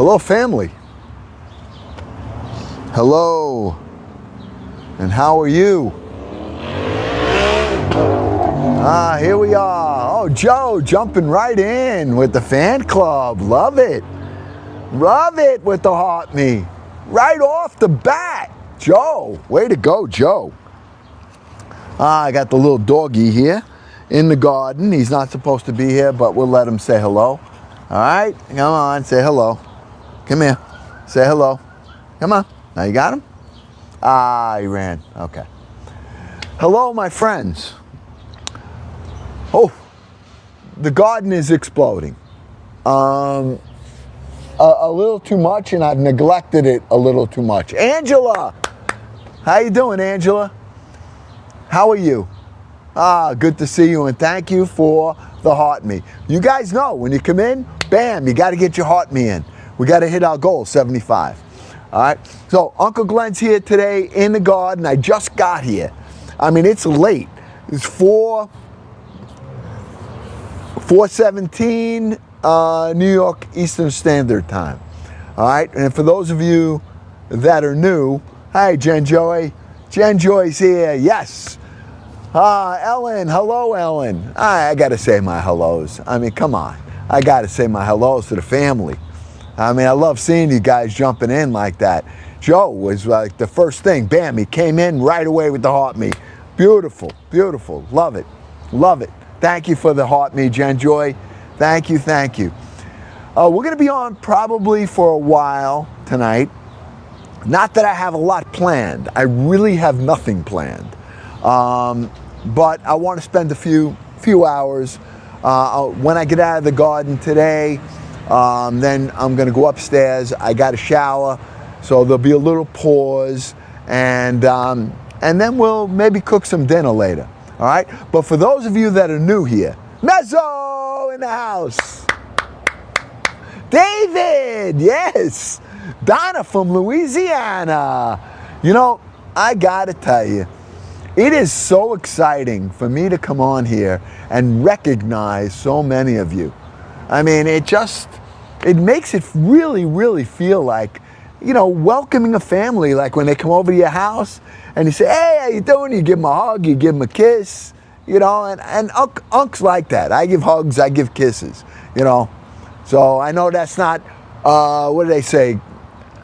Hello, family. Hello. And how are you? Here we are. Oh, Joe jumping right in with the fan club. Love it. Love it with the heart me. Right off the bat. Joe, way to go, Joe. I got the little doggy here in the garden. He's not supposed to be here, but we'll let him say hello. All right, come on, say hello. Come here, say hello. Come on, now you got him? He ran, okay. Hello, my friends. Oh, the garden is exploding. A little too much, and I've neglected it a little too much. Angela, how you doing, Angela? How are you? Good to see you, and thank you for the heart me. You guys know when you come in, bam, you got to get your heart me in. We got to hit our goal, 75. All right. So Uncle Glenn's here today in the garden. I just got here. I mean, it's late. It's 4:17 New York Eastern Standard Time. All right. And for those of you that are new, hi, Jen Joy. Jen Joy's here. Yes. Ellen. Hello, Ellen. I got to say my hellos. I mean, come on. I got to say my hellos to the family. I mean, I love seeing you guys jumping in like that. Joe was like the first thing. Bam, he came in right away with the heart me. Beautiful, beautiful. Love it. Love it. Thank you for the heart me, Jen Joy. Thank you, thank you. We're going to be on probably for a while tonight. Not that I have a lot planned. I really have nothing planned. But I want to spend a few hours. When I get out of the garden today, then I'm going to go upstairs. I got a shower, so there'll be a little pause, and then we'll maybe cook some dinner later. All right? But for those of you that are new here, Mezzo in the house. David, yes. Donna from Louisiana. You know, I got to tell you, it is so exciting for me to come on here and recognize so many of you. I mean, it makes it really, really feel like, you know, welcoming a family, like when they come over to your house and you say, hey, how you doing? You give them a hug, you give them a kiss, you know, and Unc's like that. I give hugs, I give kisses, you know. So I know that's not, what do they say,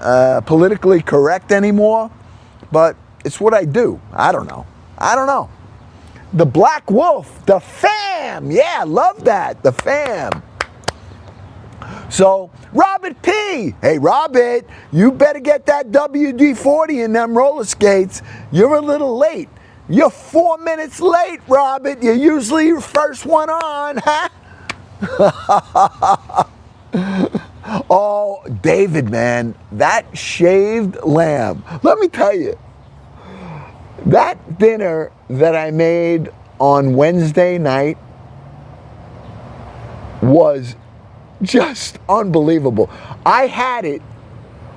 politically correct anymore, but it's what I do. I don't know. The Black Wolf, the fam. Yeah, love that, the fam. So, Robert P. Hey, Robert, you better get that WD-40 in them roller skates. You're a little late. You're 4 minutes late, Robert. You're usually your first one on, huh? Oh, David, man, that shaved lamb. Let me tell you, that dinner that I made on Wednesday night was just unbelievable. I had it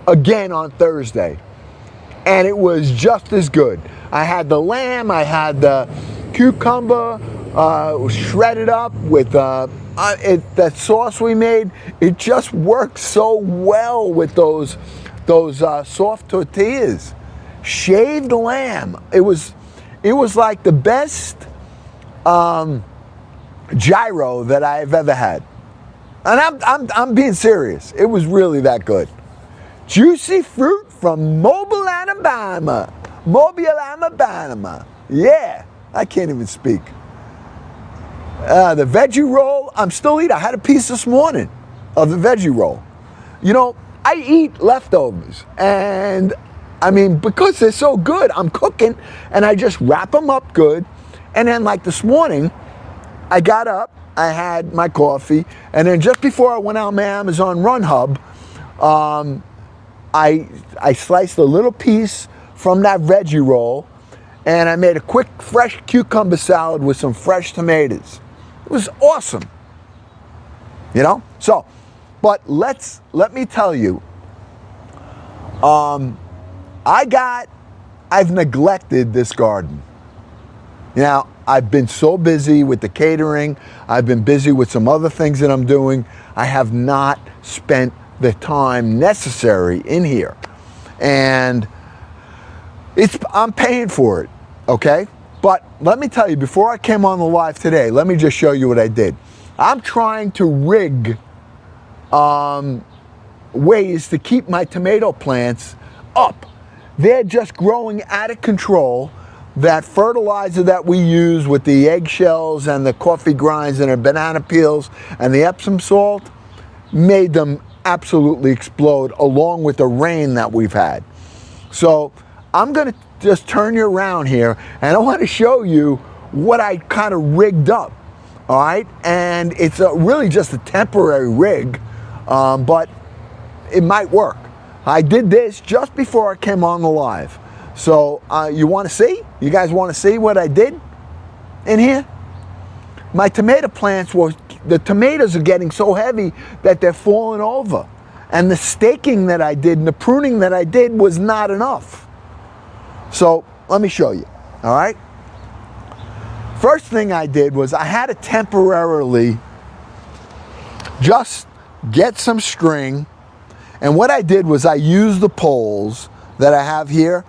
again on Thursday, and it was just as good. I had the lamb, I had the cucumber shredded up with that sauce we made. It just worked so well with those soft tortillas. Shaved lamb. It was like the best gyro that I've ever had. And I'm being serious. It was really that good. Juicy fruit from Mobile, Alabama. Mobile, Alabama. Yeah, I can't even speak. The veggie roll, I'm still eating. I had a piece this morning of the veggie roll. You know, I eat leftovers, and I mean, because they're so good, I'm cooking, and I just wrap them up good. And then like this morning, I got up, I had my coffee, and then just before I went out my Amazon Run Hub, I sliced a little piece from that veggie roll, and I made a quick fresh cucumber salad with some fresh tomatoes. It was awesome, you know? So, but let me tell you, I've neglected this garden. Now, I've been so busy with the catering. I've been busy with some other things that I'm doing. I have not spent the time necessary in here. And I'm paying for it, okay? But let me tell you, before I came on the live today, let me just show you what I did. I'm trying to rig ways to keep my tomato plants up. They're just growing out of control. That fertilizer that we use with the eggshells and the coffee grinds and the banana peels and the Epsom salt made them absolutely explode, along with the rain that we've had. So I'm going to just turn you around here, and I want to show you what I kind of rigged up. All right, and it's really just a temporary rig, but it might work. I did this just before I came on the live. So you want to see? You guys want to see what I did in here? My tomato plants the tomatoes are getting so heavy that they're falling over. And the staking that I did and the pruning that I did was not enough. So let me show you, all right? First thing I did was I had to temporarily just get some string, and what I did was I used the poles that I have here,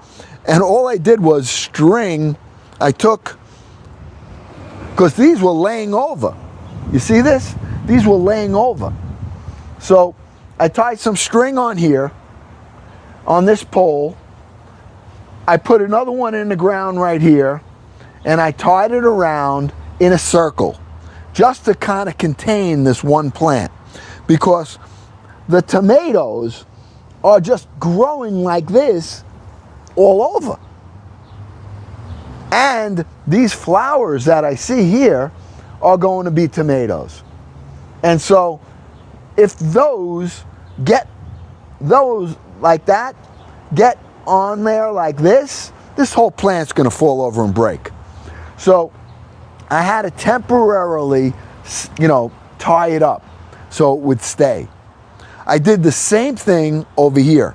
and all I did was string. I took, because these were laying over. You see this? These were laying over. So I tied some string on here, on this pole. I put another one in the ground right here, and I tied it around in a circle just to kind of contain this one plant, because the tomatoes are just growing like this all over. And these flowers that I see here are going to be tomatoes. And so if those like that get on there like this whole plant's going to fall over and break. So I had to temporarily, tie it up so it would stay. I did the same thing over here,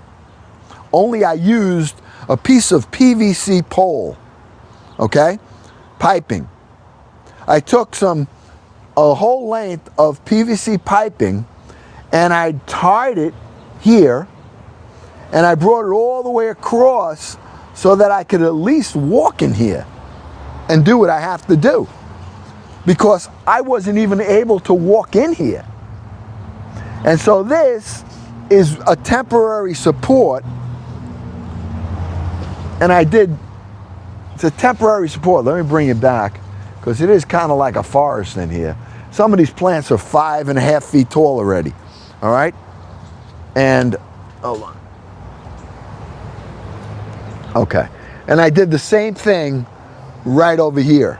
only I used a piece of PVC pole, okay, piping. I took a whole length of PVC piping, and I tied it here, and I brought it all the way across so that I could at least walk in here and do what I have to do, because I wasn't even able to walk in here. And so this is a temporary support, and it's a temporary support. Let me bring it back, because it is kind of like a forest in here. Some of these plants are 5.5 feet tall already, all right? And, hold on. Okay, and I did the same thing right over here.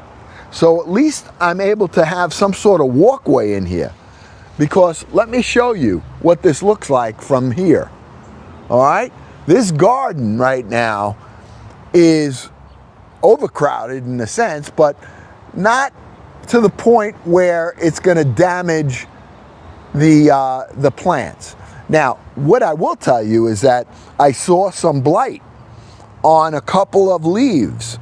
So at least I'm able to have some sort of walkway in here, because let me show you what this looks like from here, all right? This garden right now is overcrowded in a sense, but not to the point where it's going to damage the plants. Now, what I will tell you is that I saw some blight on a couple of leaves,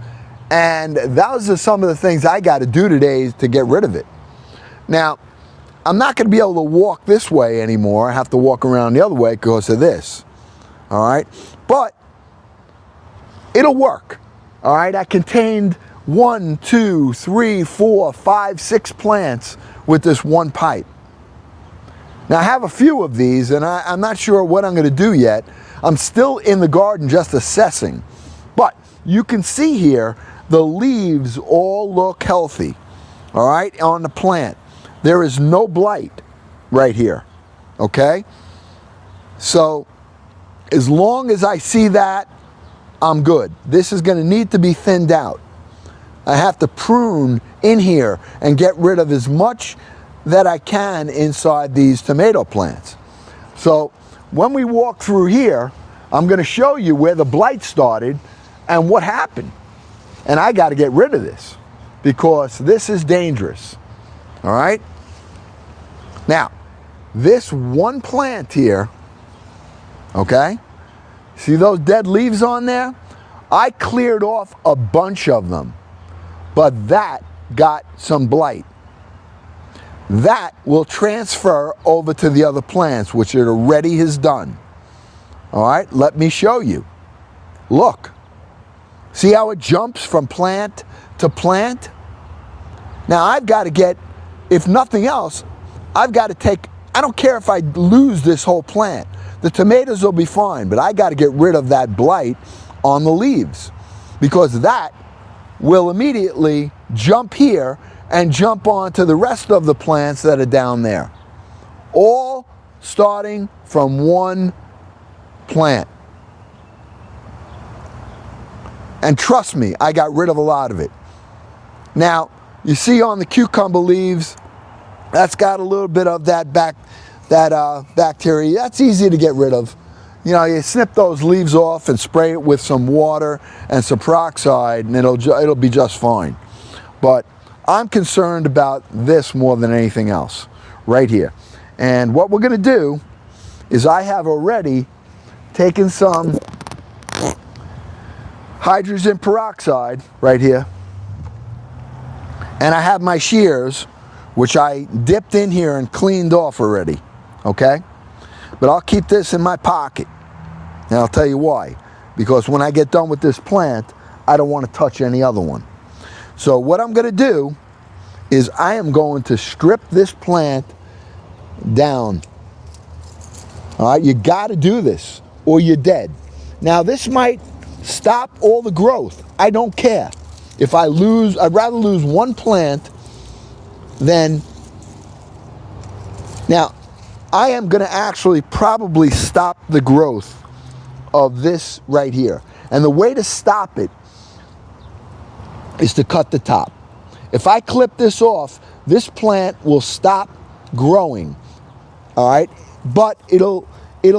and those are some of the things I got to do today to get rid of it. Now, I'm not going to be able to walk this way anymore. I have to walk around the other way because of this, all right? But it'll work, all right? I contained 1, 2, 3, 4, 5, 6 plants with this one pipe. Now, I have a few of these, and I'm not sure what I'm going to do yet. I'm still in the garden just assessing. But you can see here, the leaves all look healthy, all right, on the plant. There is no blight right here, okay? So as long as I see that, I'm good. This is going to need to be thinned out. I have to prune in here and get rid of as much that I can inside these tomato plants. So when we walk through here, I'm going to show you where the blight started and what happened. And I got to get rid of this because this is dangerous. All right? Now, this one plant here, okay? See those dead leaves on there? I cleared off a bunch of them, but that got some blight. that will transfer over to the other plants, which it already has done. All right, let me show you. Look, see how it jumps from plant to plant? Now I've got to get, if nothing else, I've got to take, I don't care if I lose this whole plant. The tomatoes will be fine, but I got to get rid of that blight on the leaves, because that will immediately jump here and jump onto the rest of the plants that are down there. All starting from one plant. And trust me, I got rid of a lot of it. Now, you see on the cucumber leaves, that's got a little bit of that bacteria. That's easy to get rid of. You know, you snip those leaves off and spray it with some water and some peroxide, and it'll be just fine. But I'm concerned about this more than anything else, right here. And what we're going to do is I have already taken some hydrogen peroxide right here, and I have my shears, which I dipped in here and cleaned off already, okay? But I'll keep this in my pocket, and I'll tell you why. Because when I get done with this plant, I don't want to touch any other one. So what I'm going to do is I am going to strip this plant down. All right, you got to do this or you're dead. Now this might stop all the growth. I don't care. If I lose, I'd rather lose one plant than... Now, I am going to actually probably stop the growth of this right here. And the way to stop it is to cut the top. If I clip this off, this plant will stop growing, all right? But it'll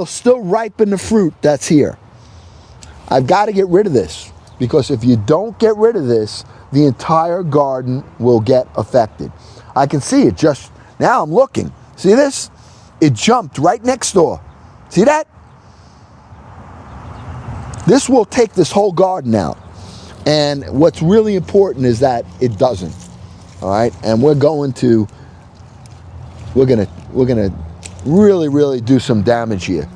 still ripen the fruit that's here. I've got to get rid of this, because if you don't get rid of this, the entire garden will get affected. I can see it just, now I'm looking. See this? It jumped right next door. See that? This will take this whole garden out. And what's really important is that it doesn't. All right, and we're gonna really do some damage here.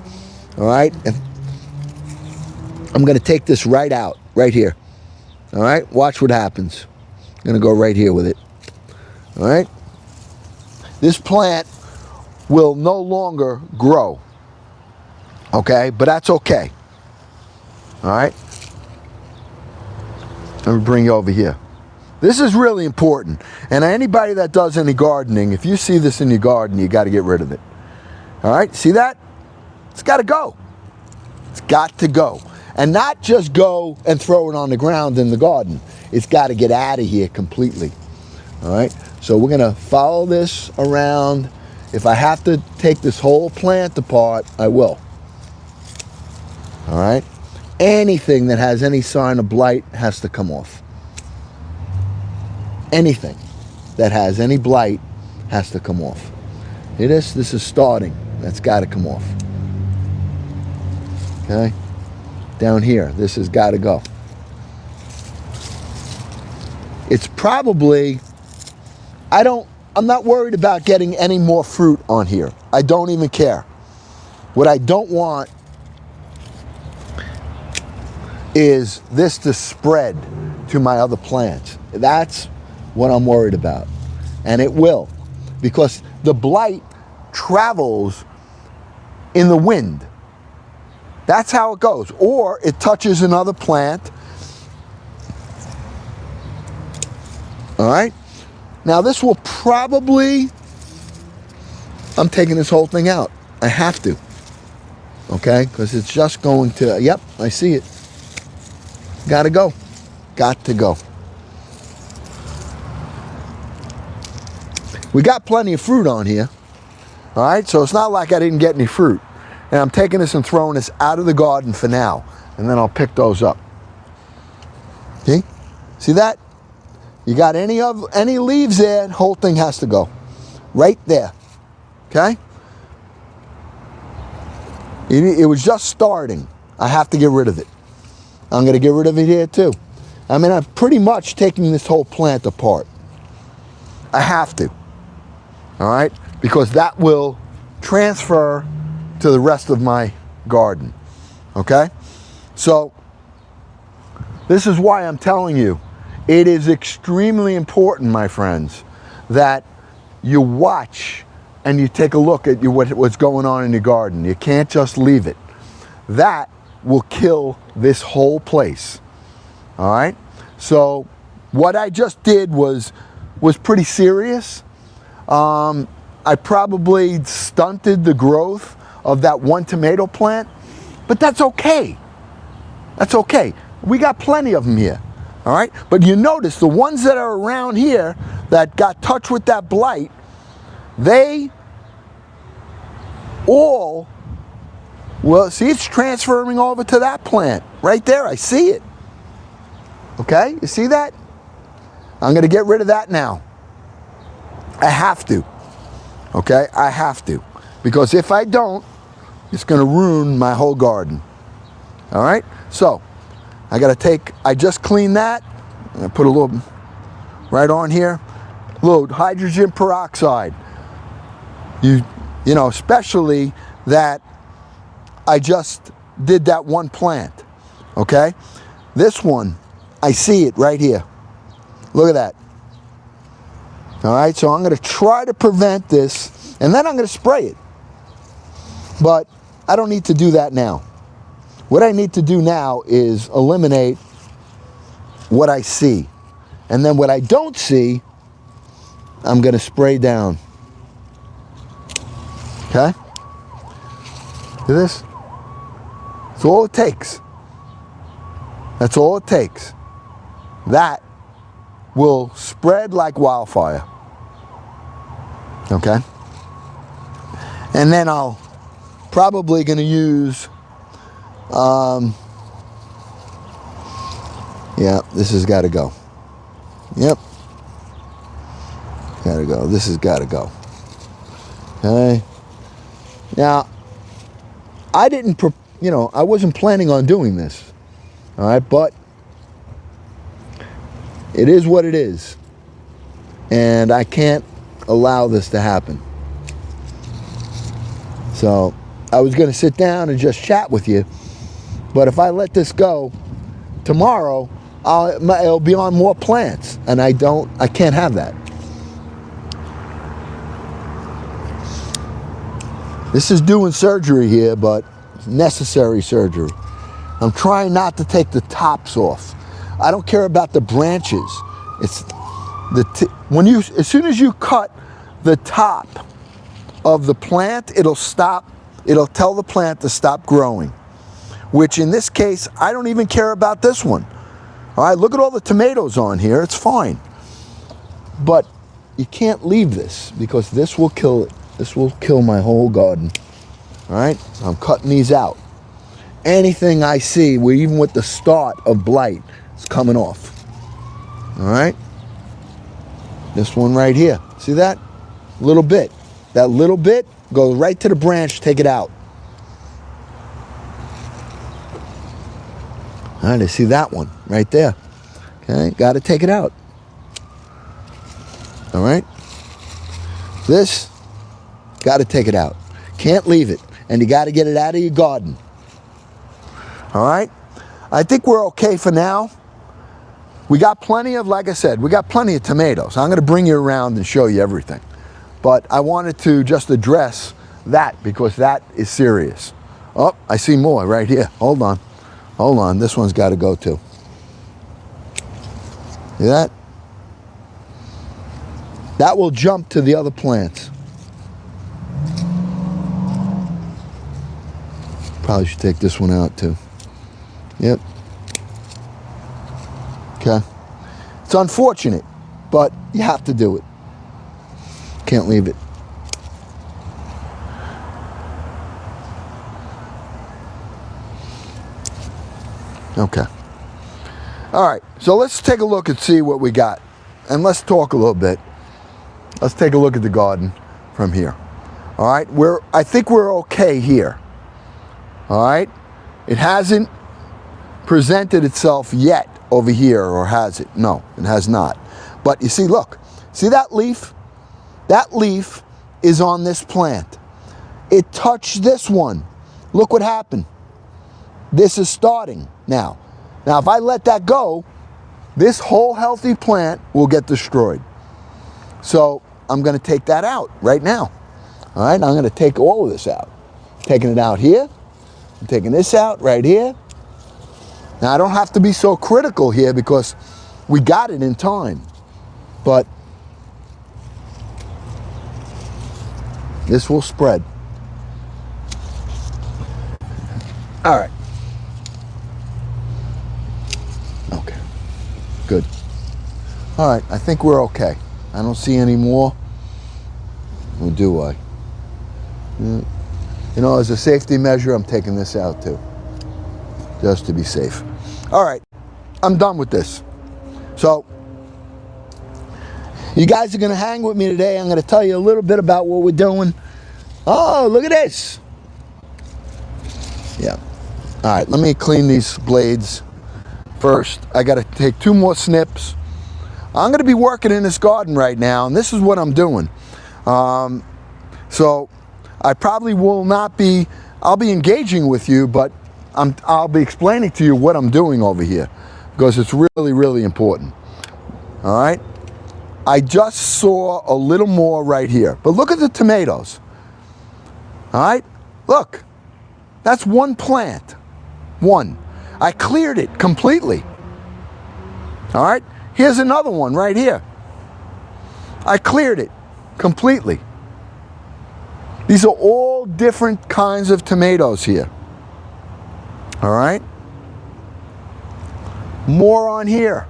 All right, and I'm gonna take this right out, right here. All right, watch what happens. I'm gonna go right here with it. All right, this plant will no longer grow. Okay, but that's okay. All right. Let me bring you over here. This is really important. And anybody that does any gardening, if you see this in your garden, you got to get rid of it. All right, see that? It's got to go. It's got to go. And not just go and throw it on the ground in the garden. It's got to get out of here completely. All right, so we're going to follow this around. If I have to take this whole plant apart, I will. All right. Anything that has any sign of blight has to come off. Anything that has any blight has to come off. This is starting. That's got to come off. Okay? Down here, this has got to go. It's probably, I'm not worried about getting any more fruit on here. I don't even care. What I don't want is this to spread to my other plants. That's what I'm worried about. And it will, because the blight travels in the wind. That's how it goes. Or it touches another plant. All right? Now this will probably, I'm taking this whole thing out. I have to. Okay? Because it's just going to, yep, I see it. Got to go. Got to go. We got plenty of fruit on here. All right, so it's not like I didn't get any fruit. And I'm taking this and throwing this out of the garden for now. And then I'll pick those up. See? See that? You got any leaves there, the whole thing has to go. Right there. Okay? It was just starting. I have to get rid of it. I'm going to get rid of it here too. I mean, I'm pretty much taking this whole plant apart. I have to. all right? Because that will transfer to the rest of my garden, okay? So this is why I'm telling you, it is extremely important, my friends, that you watch and you take a look at what's going on in your garden. You can't just leave it. That will kill this whole place, all right? So what I just did was pretty serious. I probably stunted the growth of that one tomato plant, but that's okay. That's okay. We got plenty of them here, all right? But you notice the ones that are around here that got touched with that blight, they all, well, see, it's transferring over to that plant right there. I see it. Okay, you see that? I'm going to get rid of that now. I have to. Okay, I have to. Because if I don't, it's going to ruin my whole garden. All right, so I got to take, I just cleaned that. I put a little right on here. A little hydrogen peroxide. You know, especially that I just did that one plant. Okay, this one, I see it right here. Look at that. All right, so I'm going to try to prevent this, and then I'm going to spray it. But I don't need to do that now. What I need to do now is eliminate what I see. And then what I don't see, I'm going to spray down. Okay? See this? That's all it takes. That's all it takes. That will spread like wildfire. Okay? And then I'll probably going to use, yeah, this has got to go. Yep. Got to go. This has got to go. Okay? Now, I didn't, you know, I wasn't planning on doing this. All right, but it is what it is. And I can't allow this to happen. So I was going to sit down and just chat with you. But if I let this go, tomorrow it'll be on more plants. And I can't have that. This is doing surgery here, but necessary surgery. I'm trying not to take the tops off. I don't care about the branches. It's as soon as you cut the top of the plant, it'll stop. It'll tell the plant to stop growing. Which in this case, I don't even care about this one. All right, look at all the tomatoes on here. It's fine. But you can't leave this because this will kill it. This will kill my whole garden. All right, I'm cutting these out. Anything I see, even with the start of blight, is coming off. All right, this one right here. See that? Little bit. That little bit goes right to the branch. Take it out. All right, I see that one right there. Okay, got to take it out. All right, this. Got to take it out. Can't leave it. And you got to get it out of your garden. All right? I think we're okay for now. We got plenty of, like I said, we got plenty of tomatoes. I'm going to bring you around and show you everything. But I wanted to just address that because that is serious. Oh, I see more right here. Hold on. Hold on. This one's got to go too. See that? That will jump to the other plants. Probably should take this one out too. Yep. Okay. It's unfortunate, but you have to do it. Can't leave it. Okay. All right. So let's take a look and see what we got. And let's talk a little bit. Let's take a look at the garden from here. All right. I think we're okay here. All right, it hasn't presented itself yet over here, or has it? No, it has not. But you see, look, see that leaf? That leaf is on this plant. It touched this one. Look what happened. This is starting now. Now, if I let that go, this whole healthy plant will get destroyed. So I'm going to take that out right now. All right, I'm going to take all of this out. Taking it out here. I'm taking this out right here. Now, I don't have to be so critical here because we got it in time. But this will spread. All right. Okay. Good. All right, I think we're okay. I don't see any more. Or do I? You know, as a safety measure, I'm taking this out too. Just to be safe. All right, I'm done with this. So, you guys are going to hang with me today. I'm going to tell you a little bit about what we're doing. Oh, look at this. Yeah. All right, let me clean these blades first. I got to take 2 more snips. I'm going to be working in this garden right now, and this is what I'm doing. So I probably will not be, I'll be engaging with you, but I'll be explaining to you what I'm doing over here because it's really, really important. All right? I just saw a little more right here, but look at the tomatoes. All right? Look, that's one plant. One. I cleared it completely. All right? Here's another one right here. I cleared it completely. These are all different kinds of tomatoes here. All right? More on here.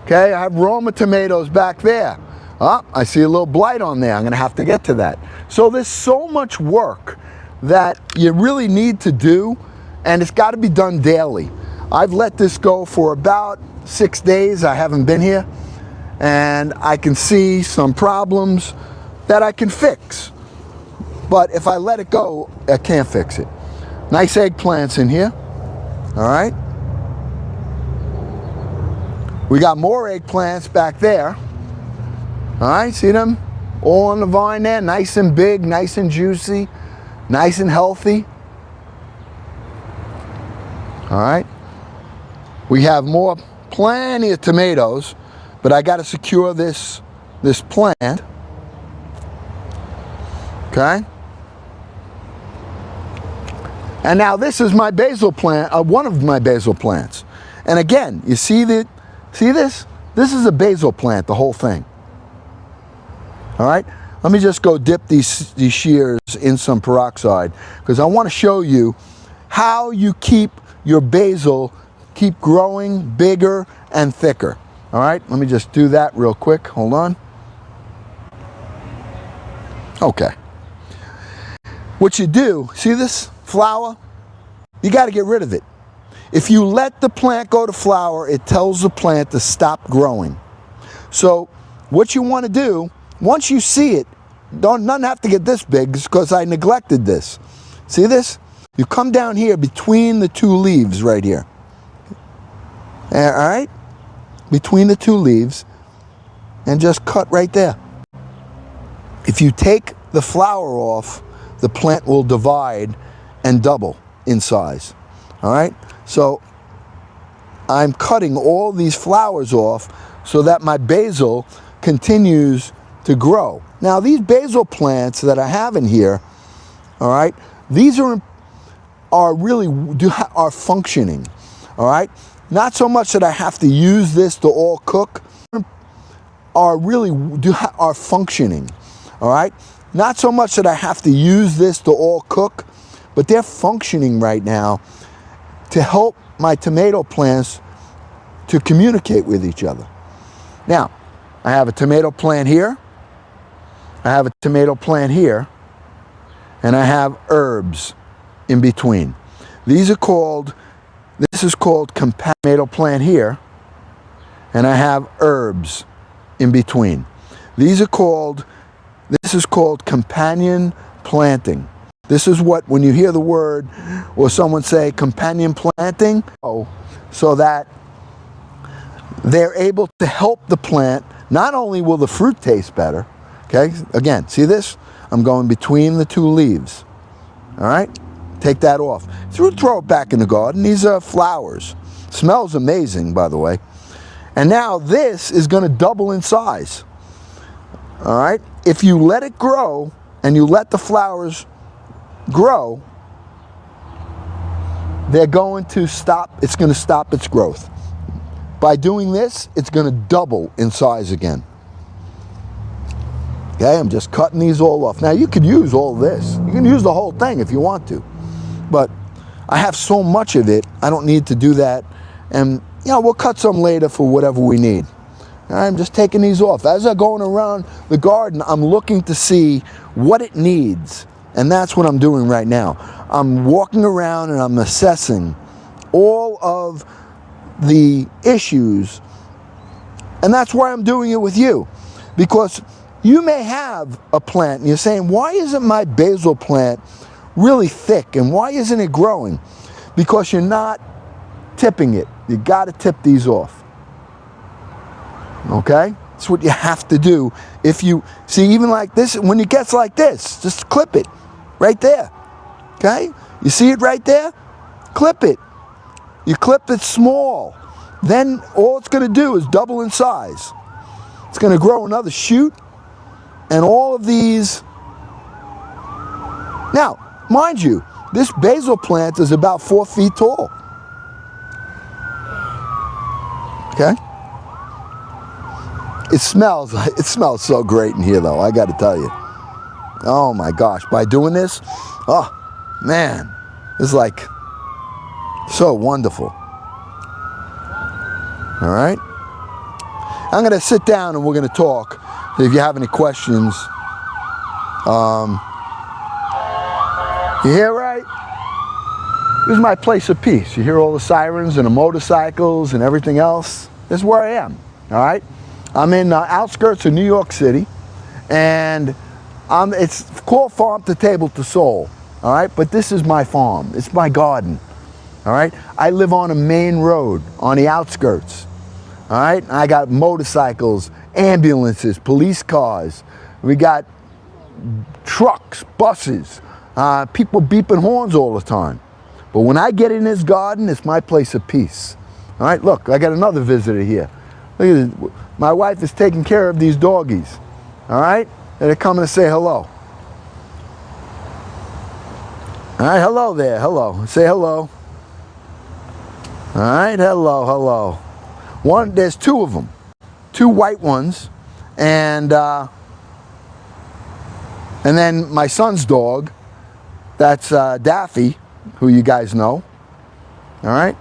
Okay, I have Roma tomatoes back there. Oh, I see a little blight on there. I'm going to have to get to that. So there's so much work that you really need to do, and it's got to be done daily. I've let this go for about 6 days. I haven't been here, and I can see some problems that I can fix. But if I let it go, I can't fix it. Nice eggplants in here. All right. We got more eggplants back there. All right, see them? All on the vine there, nice and big, nice and juicy, nice and healthy. All right. We have more, plenty of tomatoes, but I got to secure this plant. Okay. And now this is my basil plant, one of my basil plants. And again, you see this? This is a basil plant, the whole thing. All right? Let me just go dip these shears in some peroxide because I want to show you how you keep your basil keep growing bigger and thicker. All right? Let me just do that real quick. Hold on. Okay. What you do, see this flower? You got to get rid of it. If you let the plant go to flower, it tells the plant to stop growing. So what you want to do, once you see it, doesn't have to get this big because I neglected this. See this? You come down here between the 2 leaves right here. All right? Between the 2 leaves and just cut right there. If you take the flower off, the plant will divide and double in size. All right? So I'm cutting all these flowers off so that my basil continues to grow. Now these basil plants that I have in here, all right, these are functioning. All right? Not so much that I have to use this to all cook, are functioning. All right? Not so much that I have to use this to all cook, but they're functioning right now to help my tomato plants to communicate with each other. Now, I have a tomato plant here, I have a tomato plant here, and I have herbs in between. This is called companion tomato plant here, and I have herbs in between. This is called companion planting. This is what, when you hear the word or someone say companion planting, so that they're able to help the plant. Not only will the fruit taste better, Okay, again, see this? I'm going between the two leaves. All right, take that off. Throw it back in the garden. These are flowers. Smells amazing, by the way. And now this is going to double in size. All right, if you let it grow and you let the flowers grow, they're going to stop. It's going to stop its growth. By doing this, it's going to double in size again. Okay, I'm just cutting these all off. Now you could use all this. You can use the whole thing if you want to. But I have so much of it, I don't need to do that. And we'll cut some later for whatever we need. All right, I'm just taking these off. As I'm going around the garden, I'm looking to see what it needs. And that's what I'm doing right now. I'm walking around and I'm assessing all of the issues. And that's why I'm doing it with you. Because you may have a plant and you're saying, why isn't my basil plant really thick and why isn't it growing? Because you're not tipping it. You got to tip these off. Okay? That's what you have to do. If you see, even like this, when it gets like this, just clip it right there. Okay? You see it right there? Clip it. You clip it small. Then all it's going to do is double in size. It's going to grow another shoot. And all of these. Now, mind you, this basil plant is about 4 feet tall. Okay? It smells so great in here though, I got to tell you. Oh my gosh, by doing this, oh man, it's like so wonderful. All right? I'm going to sit down and we're going to talk. If you have any questions, you hear right? This is my place of peace. You hear all the sirens and the motorcycles and everything else. This is where I am, all right? I'm in the outskirts of New York City, and it's called Farm to Table to Soul, all right? But this is my farm. It's my garden, all right? I live on a main road on the outskirts, all right? I got motorcycles, ambulances, police cars. We got trucks, buses, people beeping horns all the time. But when I get in this garden, it's my place of peace. All right, look, I got another visitor here. Look at this. My wife is taking care of these doggies. All right, and they're coming to say hello. All right, hello there, hello. Say hello. All right, hello. There's 2 of them. 2 white ones, and then my son's dog, that's Daffy, who you guys know. All right,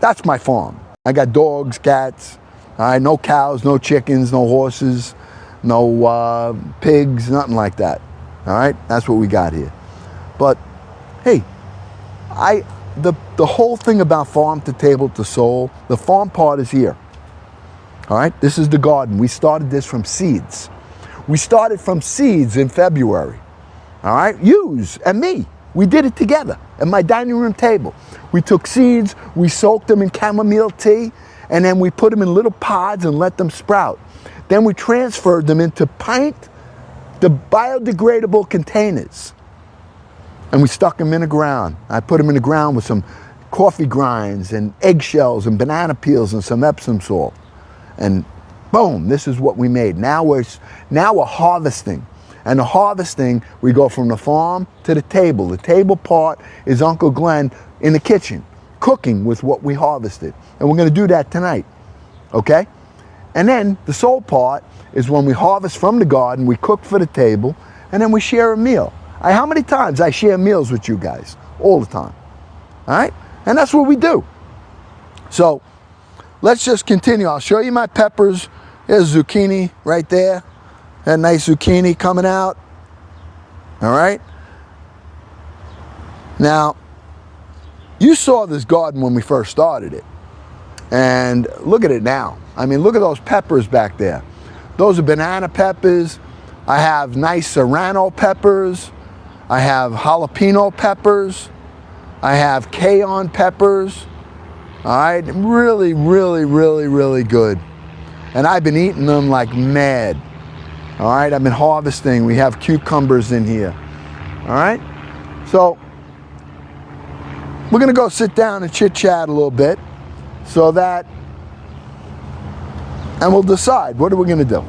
that's my farm. I got dogs, cats. All right, no cows, no chickens, no horses, no pigs, nothing like that. All right, that's what we got here. But hey, the whole thing about Farm to Table to Soul, the farm part is here. All right, this is the garden. We started this from seeds. We started from seeds in February. All right, Yous and me, we did it together at my dining room table. We took seeds, we soaked them in chamomile tea, and then we put them in little pods and let them sprout. Then we transferred them into the biodegradable containers. And we stuck them in the ground. I put them in the ground with some coffee grinds and eggshells and banana peels and some Epsom salt. And boom, this is what we made. Now we're harvesting. And the harvesting, we go from the farm to the table. The table part is Uncle Glenn in the kitchen, cooking with what we harvested. And we're going to do that tonight, okay? And then the soul part is when we harvest from the garden, we cook for the table, and then we share a meal. How many times I share meals with you guys? All the time, all right? And that's what we do. So let's just continue. I'll show you my peppers. There's zucchini right there. That nice zucchini coming out. All right. Now, you saw this garden when we first started it. And look at it now. I mean, look at those peppers back there. Those are banana peppers. I have nice serrano peppers. I have jalapeno peppers. I have cayenne peppers. All right, really, really, really, really good. And I've been eating them like mad. All right, I've been harvesting. We have cucumbers in here. All right, so we're gonna go sit down and chit chat a little bit, so that, and we'll decide what are we gonna do.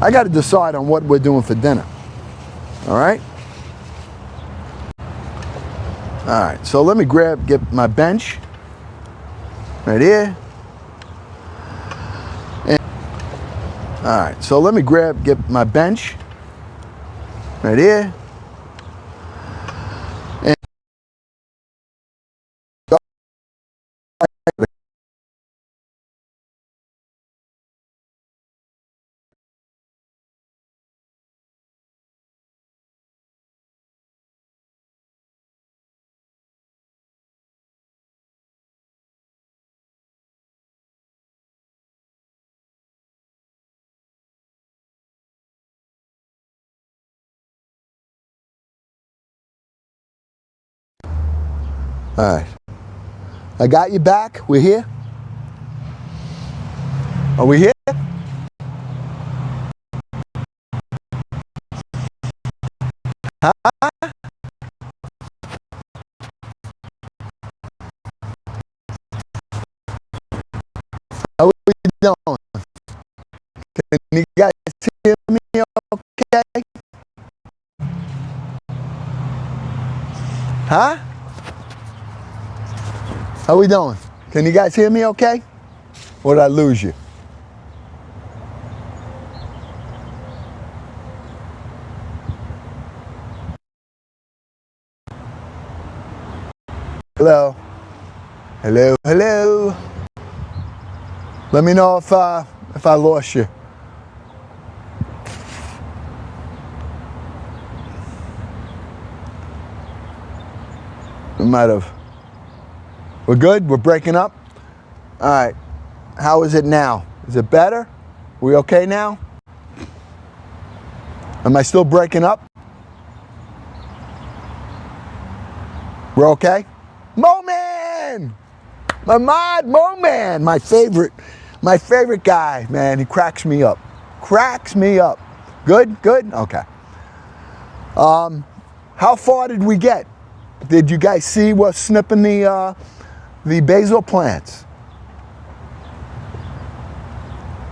I got to decide on what we're doing for dinner. All right. All right. So let me get my bench right here. All right, so let me get my bench right here. And all right, I got you back. We're here. Are we here? Huh? How are we doing? Can you guys hear me okay? Huh? How we doing? Can you guys hear me okay? Or did I lose you? Hello? Hello, hello? Let me know if I lost you. We might have. We're good? We're breaking up? All right. How is it now? Is it better? We okay now? Am I still breaking up? We're okay? Mo-Man! Mo-Man! My favorite guy, man. He cracks me up. Cracks me up. Good? Good? Okay. How far did we get? Did you guys see what's snipping the basil plants?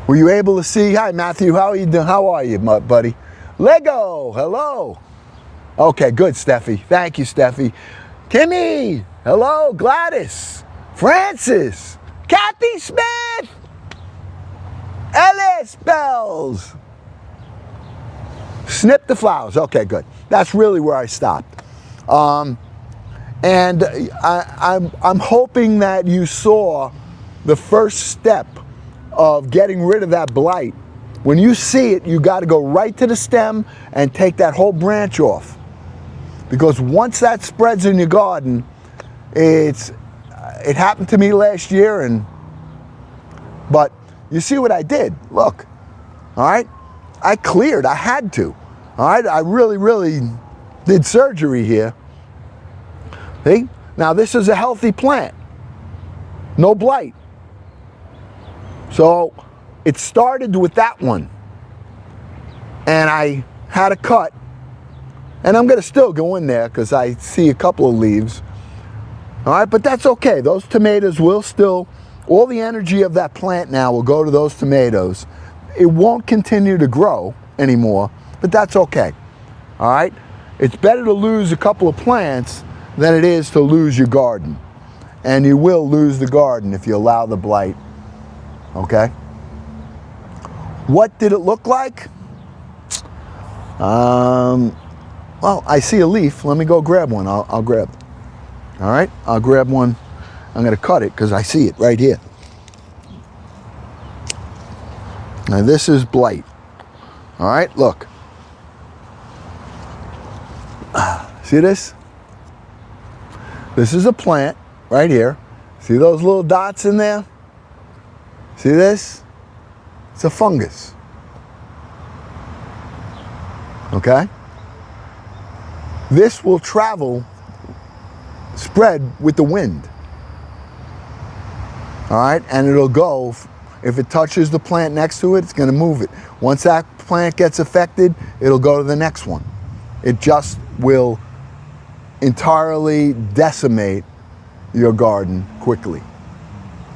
Were you able to see? Hi, Matthew. How are you doing? How are you, buddy? Lego. Hello. Okay, good, Steffi. Thank you, Steffi. Timmy. Hello, Gladys. Francis. Kathy Smith. Ellis Bells. Snip the flowers. Okay, good. That's really where I stopped. And I'm hoping that you saw the first step of getting rid of that blight. When you see it, you got to go right to the stem and take that whole branch off. Because once that spreads in your garden, it happened to me last year, but you see what I did. Look, all right? I cleared. I had to. All right? I really did surgery here. See? Now this is a healthy plant. No blight. So it started with that one. And I had a cut. And I'm going to still go in there because I see a couple of leaves. All right, but that's okay. Those tomatoes will still, all the energy of that plant now will go to those tomatoes. It won't continue to grow anymore, but that's okay. All right? It's better to lose a couple of plants than it is to lose your garden. And you will lose the garden if you allow the blight. Okay? What did it look like? Well, I see a leaf. Let me go grab one. I'll grab it. All right? I'll grab one. I'm going to cut it because I see it right here. Now this is blight. All right? Look. See this? This is a plant right here. See those little dots in there? See this? It's a fungus. Okay? This will spread with the wind. All right? And it'll go If it touches the plant next to it, it's going to move it. Once that plant gets affected, it'll go to the next one. It just will entirely decimate your garden quickly.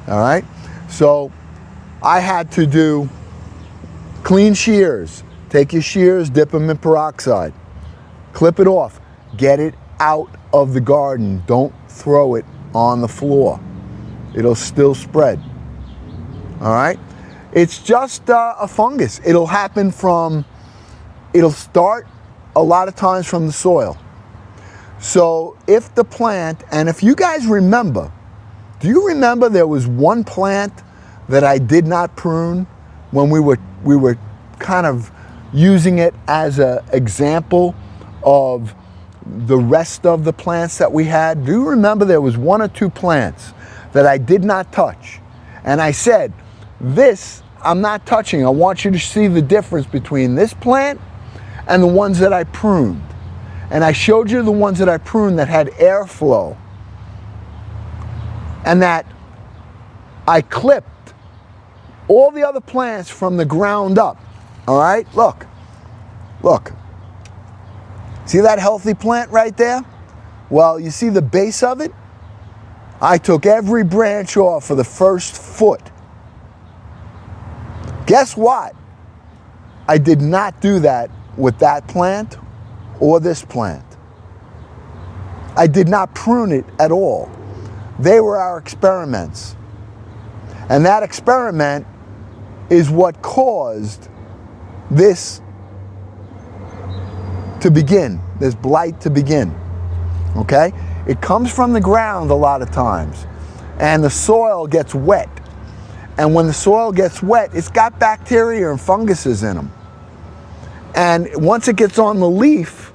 All right? So I had to do clean shears. Take your shears, dip them in peroxide. Clip it off. Get it out of the garden. Don't throw it on the floor. It'll still spread. All right? It's just a fungus. It'll start a lot of times from the soil. So if the plant, and if you guys remember, do you remember there was one plant that I did not prune when we were kind of using it as an example of the rest of the plants that we had? Do you remember there was one or two plants that I did not touch? And I said, this I'm not touching. I want you to see the difference between this plant and the ones that I pruned. And I showed you the ones that I pruned that had airflow, and that I clipped all the other plants from the ground up. All right, look. See that healthy plant right there? Well, you see the base of it? I took every branch off for the first foot. Guess what? I did not do that with that plant or this plant. I did not prune it at all. They were our experiments. And that experiment is what caused this to begin, this blight to begin. Okay? It comes from the ground a lot of times, and the soil gets wet. And when the soil gets wet, it's got bacteria and funguses in them. And once it gets on the leaf,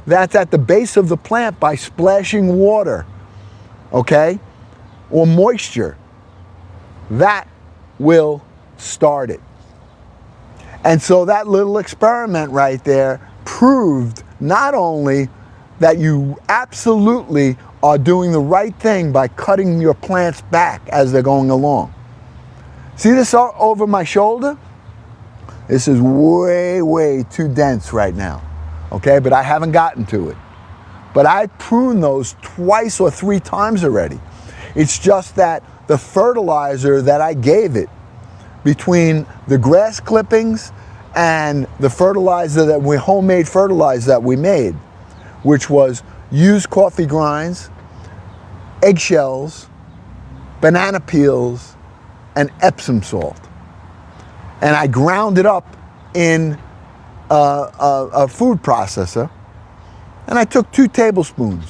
that's at the base of the plant by splashing water, okay, or moisture, that will start it. And so that little experiment right there proved not only that you absolutely are doing the right thing by cutting your plants back as they're going along. See this over my shoulder? This is way, way too dense right now, okay? But I haven't gotten to it. But I pruned those twice or three times already. It's just that the fertilizer that I gave it, between the grass clippings and the fertilizer that homemade fertilizer that we made, which was used coffee grinds, eggshells, banana peels, and Epsom salt. And I ground it up in a food processor, and I took 2 tablespoons,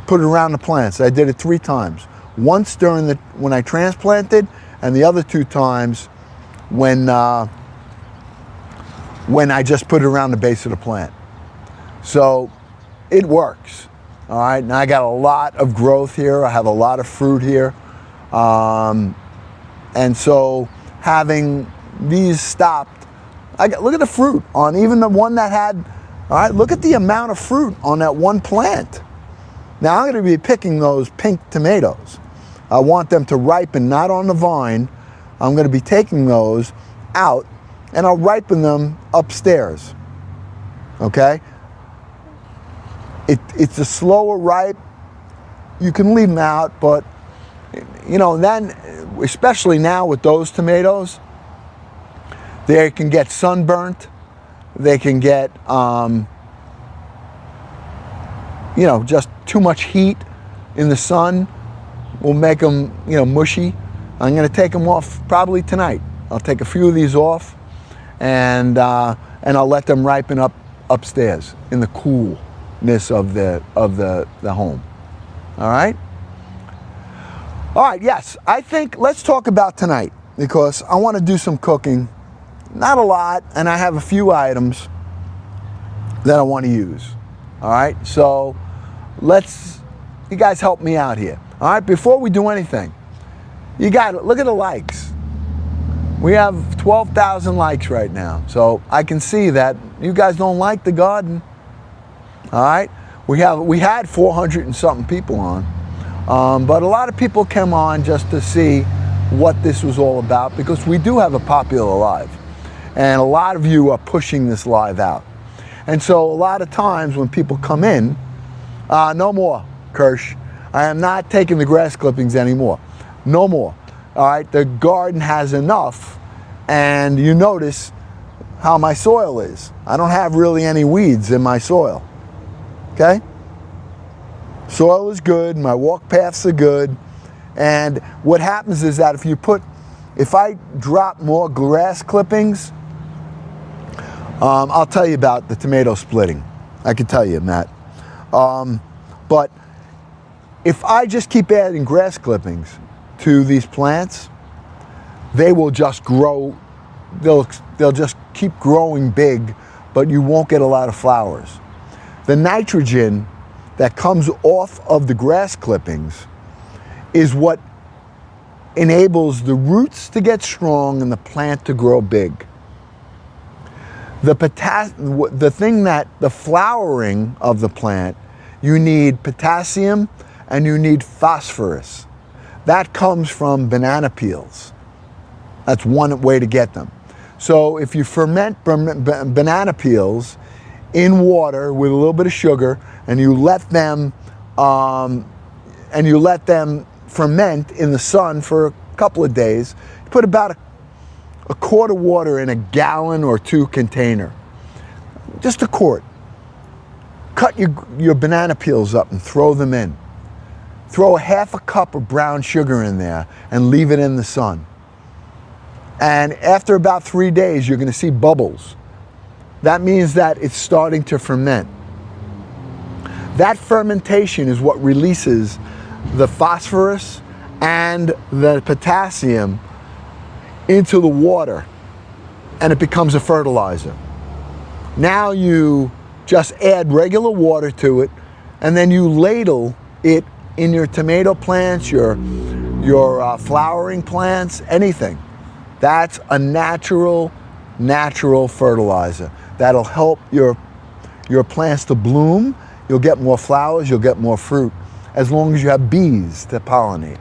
put it around the plants. I did it 3 times. Once when I transplanted, and the other 2 times when I just put it around the base of the plant. So it works. All right, now I got a lot of growth here. I have a lot of fruit here. And so having these stopped, look at the fruit on even the one that had, all right, look at the amount of fruit on that one plant. Now I'm going to be picking those pink tomatoes. I want them to ripen, not on the vine. I'm going to be taking those out, and I'll ripen them upstairs, okay? It's a slower ripe. You can leave them out, but you know, then, especially now with those tomatoes, they can get sunburnt. They can get, you know, just too much heat in the sun will make them, you know, mushy. I'm going to take them off probably tonight. I'll take a few of these off, and I'll let them ripen up upstairs in the coolness of the home. All right. All right, yes, I think let's talk about tonight, because I want to do some cooking. Not a lot, and I have a few items that I want to use. All right, so you guys help me out here. All right, before we do anything, look at the likes. We have 12,000 likes right now, so I can see that you guys don't like the garden. All right, we had 400 and something people on. But a lot of people came on just to see what this was all about, because we do have a popular live. And a lot of you are pushing this live out. And so a lot of times when people come in, no more, Kirsch. I am not taking the grass clippings anymore. No more. All right, the garden has enough, and you notice how my soil is. I don't have really any weeds in my soil. Okay? Soil is good, my walk paths are good, and what happens is that if I drop more grass clippings, I'll tell you about the tomato splitting. I can tell you, Matt. But if I just keep adding grass clippings to these plants, they will just grow. They'll just keep growing big, but you won't get a lot of flowers. The nitrogen that comes off of the grass clippings is what enables the roots to get strong and the plant to grow big. The thing that the flowering of the plant, you need potassium and you need phosphorus. That comes from banana peels. That's one way to get them. So if you ferment banana peels in water with a little bit of sugar, and you let them ferment in the sun for a couple of days, you put about a quart of water in a gallon or two container. Just a quart. Cut your banana peels up and throw them in. Throw a half a cup of brown sugar in there and leave it in the sun. And after about 3 days, you're going to see bubbles. That means that it's starting to ferment. That fermentation is what releases the phosphorus and the potassium into the water, and it becomes a fertilizer. Now you just add regular water to it, and then you ladle it in your tomato plants, your flowering plants, anything. That's a natural fertilizer that'll help your plants to bloom. You'll get more flowers, you'll get more fruit, as long as you have bees to pollinate.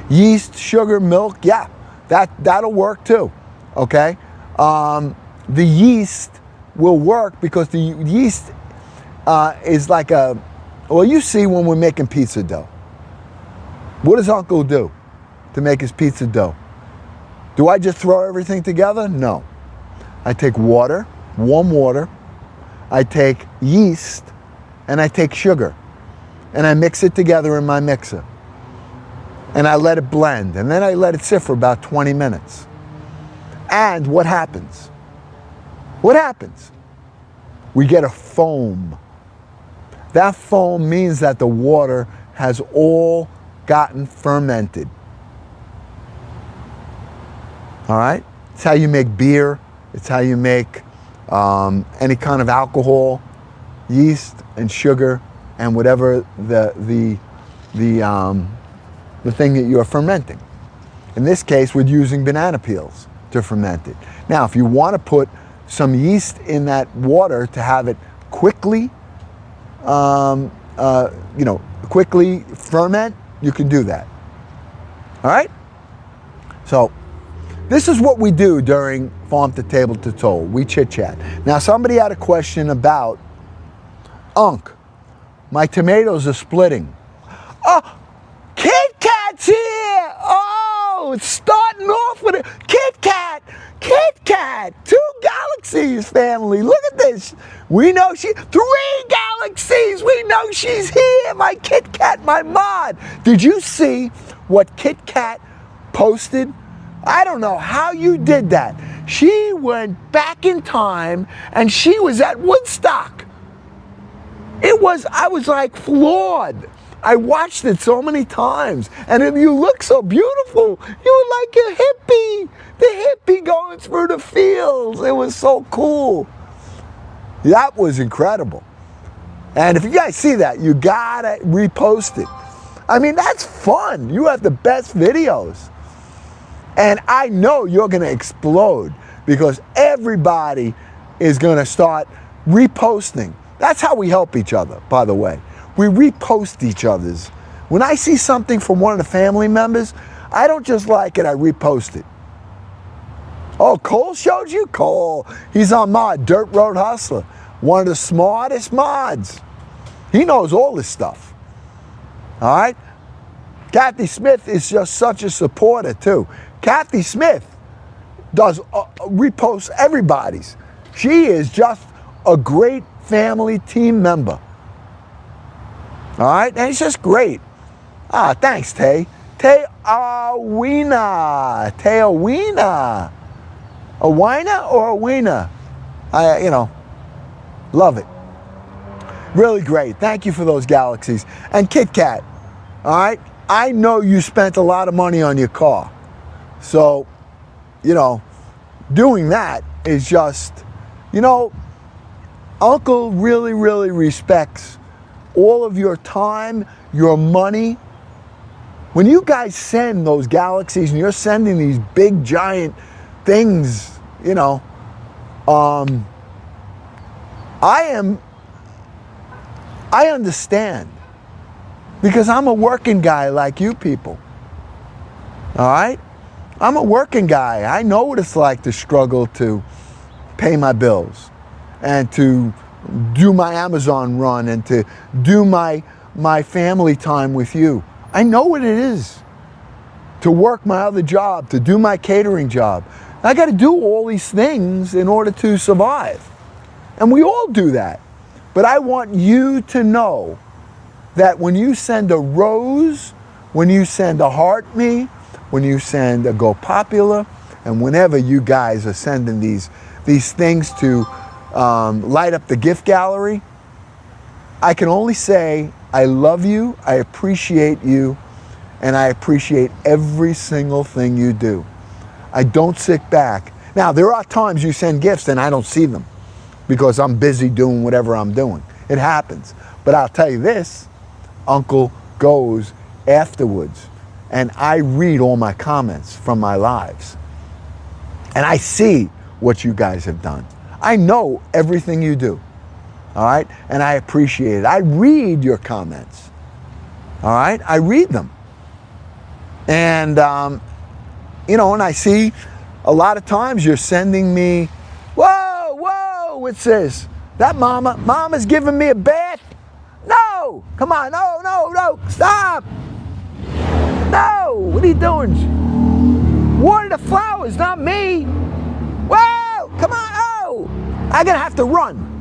Yeast, sugar, milk, yeah, that'll work too, okay? The yeast will work because the yeast is like you see when we're making pizza dough. What does Uncle do to make his pizza dough? Do I just throw everything together? No. I take water, warm water, I take yeast, and I take sugar, and I mix it together in my mixer. And I let it blend, and then I let it sit for about 20 minutes. And what happens? What happens? We get a foam. That foam means that the water has all gotten fermented. All right? It's how you make beer. It's how you make any kind of alcohol, yeast and sugar, and whatever the thing that you're fermenting. In this case, we're using banana peels to ferment it. Now, if you want to put some yeast in that water to have it quickly, quickly ferment, you can do that. All right? So, this is what we do during Farm to Table to Toll. We chit chat. Now, somebody had a question about, Unc, my tomatoes are splitting. Oh, Kit Kat's here! Oh, it's starting off with a Kit Kat! Kit Kat! 2 galaxies, family. Look at this. We know 3 galaxies. We know she's here. My Kit Kat, my mod. Did you see what Kit Kat posted? I don't know how you did that. She went back in time and she was at Woodstock. I was like floored. I watched it so many times, and you look so beautiful. You were like a hippie, the hippie going through the fields. It was so cool. That was incredible. And if you guys see that, you gotta repost it. I mean, that's fun. You have the best videos. And I know you're gonna explode because everybody is gonna start reposting. That's how we help each other, by the way. We repost each other's. When I see something from one of the family members, I don't just like it, I repost it. Oh, Cole showed you? Cole, he's on mod, Dirt Road Hustler. One of the smartest mods. He knows all this stuff. All right? Kathy Smith is just such a supporter, too. Kathy Smith does reposts everybody's. She is just a great family team member. All right? And it's just great. Ah, thanks, Tay. Tay-a-weena. Tay-a-weena. A whiner or a wiener? Love it. Really great. Thank you for those galaxies. And Kit Kat, all right? I know you spent a lot of money on your car. So, doing that is just, Uncle really, really respects all of your time, your money. When you guys send those galaxies and you're sending these big, giant things, I understand, because I'm a working guy like you people. All right? I'm a working guy. I know what it's like to struggle to pay my bills and to do my Amazon run and to do my family time with you. I know what it is to work my other job, to do my catering job. I got to do all these things in order to survive. And we all do that. But I want you to know that when you send a rose, when you send a heart me, when you send a Go Popular, and whenever you guys are sending these things to light up the gift gallery, I can only say I love you, I appreciate you, and I appreciate every single thing you do. I don't sit back. Now, there are times you send gifts and I don't see them because I'm busy doing whatever I'm doing. It happens. But I'll tell you this, Uncle goes afterwards and I read all my comments from my lives. And I see what you guys have done. I know everything you do. All right? And I appreciate it. I read your comments. All right? I read them. And, and I see a lot of times you're sending me, whoa, what's this? That mama's giving me a bath? No, come on, no, stop. No, what are you doing? Water the flowers, not me. Whoa, come on, oh, I'm gonna have to run.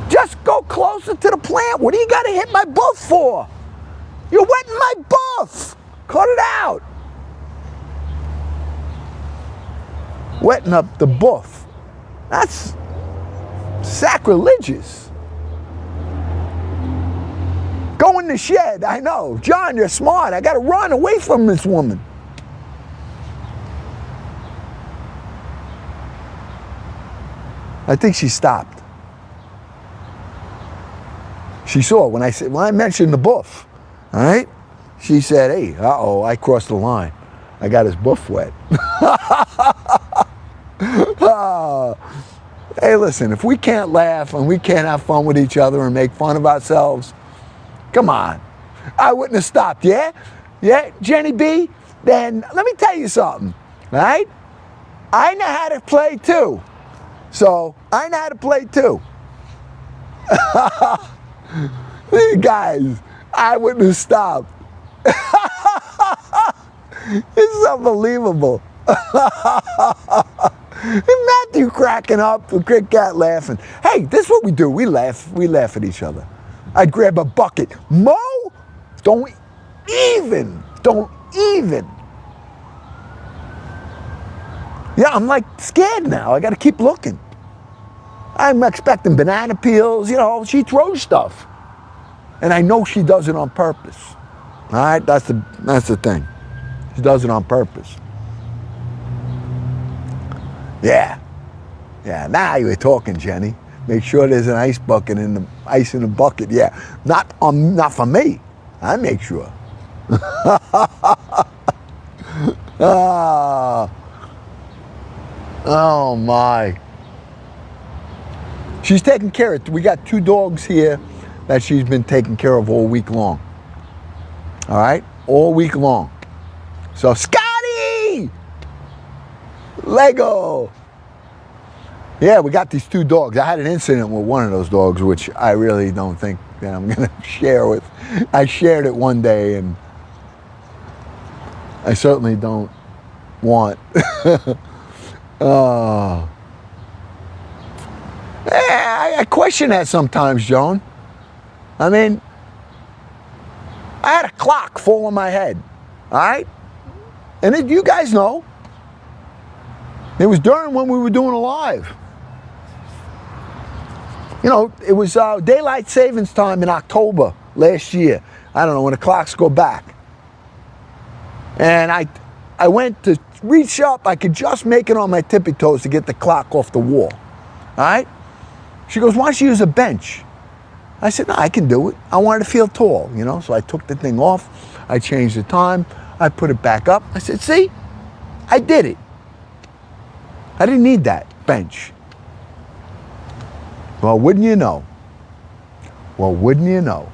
Just go closer to the plant. What do you gotta hit my buff for? You're wetting my buff. Cut it out. Wetting up the buff. That's sacrilegious. Go in the shed, I know. John, you're smart. I gotta run away from this woman. I think she stopped. She saw when I mentioned the buff. All right? She said, hey, I crossed the line. I got his buff wet. Hey, listen, if we can't laugh and we can't have fun with each other and make fun of ourselves, come on. I wouldn't have stopped, yeah? Yeah, Jenny B? Then let me tell you something, all right? I know how to play too. So, I know how to play too. Guys, I wouldn't have stopped. This is unbelievable. Matthew cracking up, the Kit Kat laughing. Hey, this is what we do. We laugh at each other. I'd grab a bucket. Mo, don't even. Yeah, I'm like scared now. I got to keep looking. I'm expecting banana peels. She throws stuff. And I know she does it on purpose. All right, that's the thing. She does it on purpose. Yeah, now you're talking, Jenny. Make sure there's an ice in the bucket. Yeah, not for me. I make sure. Oh my. She's taking care of it. We got 2 dogs here that she's been taking care of all week long. All right? All week long. So, Scotty! Lego! Yeah, we got these 2 dogs. I had an incident with one of those dogs, which I really don't think that I'm going to share with. I shared it one day, and I certainly don't want. I question that sometimes, Joan. I mean, I had a clock fall on my head, all right? And you guys know, it was during when we were doing a live. You know, it was daylight savings time in October last year. I don't know, when the clocks go back. And I went to reach up. I could just make it on my tippy toes to get the clock off the wall. All right? She goes, why don't you use a bench? I said, no, I can do it. I wanted to feel tall, you know? So I took the thing off. I changed the time. I put it back up. I said, see? I did it. I didn't need that bench. Well, wouldn't you know? Well, wouldn't you know?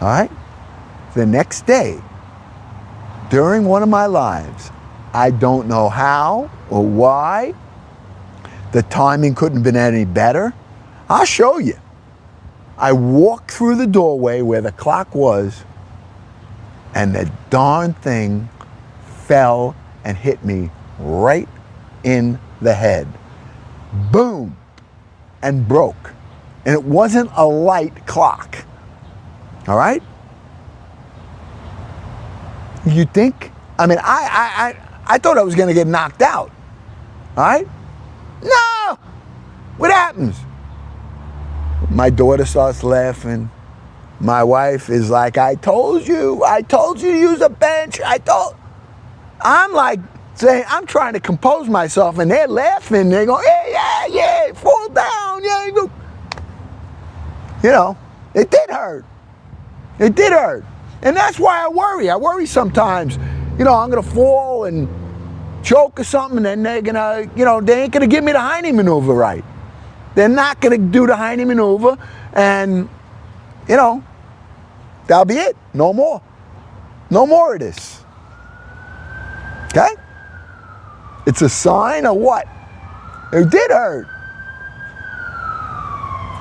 All right? The next day, during one of my lives, I don't know how or why, the timing couldn't have been any better. I'll show you. I walked through the doorway where the clock was, and the darn thing fell and hit me right in the head. Boom! And broke. And it wasn't a light clock. All right? You think? I mean, I thought I was going to get knocked out. All right? No! What happens? My daughter starts laughing. My wife is like, I told you to use a bench. I'm like saying, I'm trying to compose myself, and they're laughing. They go, yeah, fall down. Yeah, you know, it did hurt. It did hurt. And that's why I worry. I worry sometimes, you know, I'm going to fall and choke or something, and then they're going to, you know, they ain't going to give me the Heine maneuver right. They're not going to do the Heine maneuver, and, you know, that'll be it. No more. No more of this. Okay? It's a sign of what? It did hurt.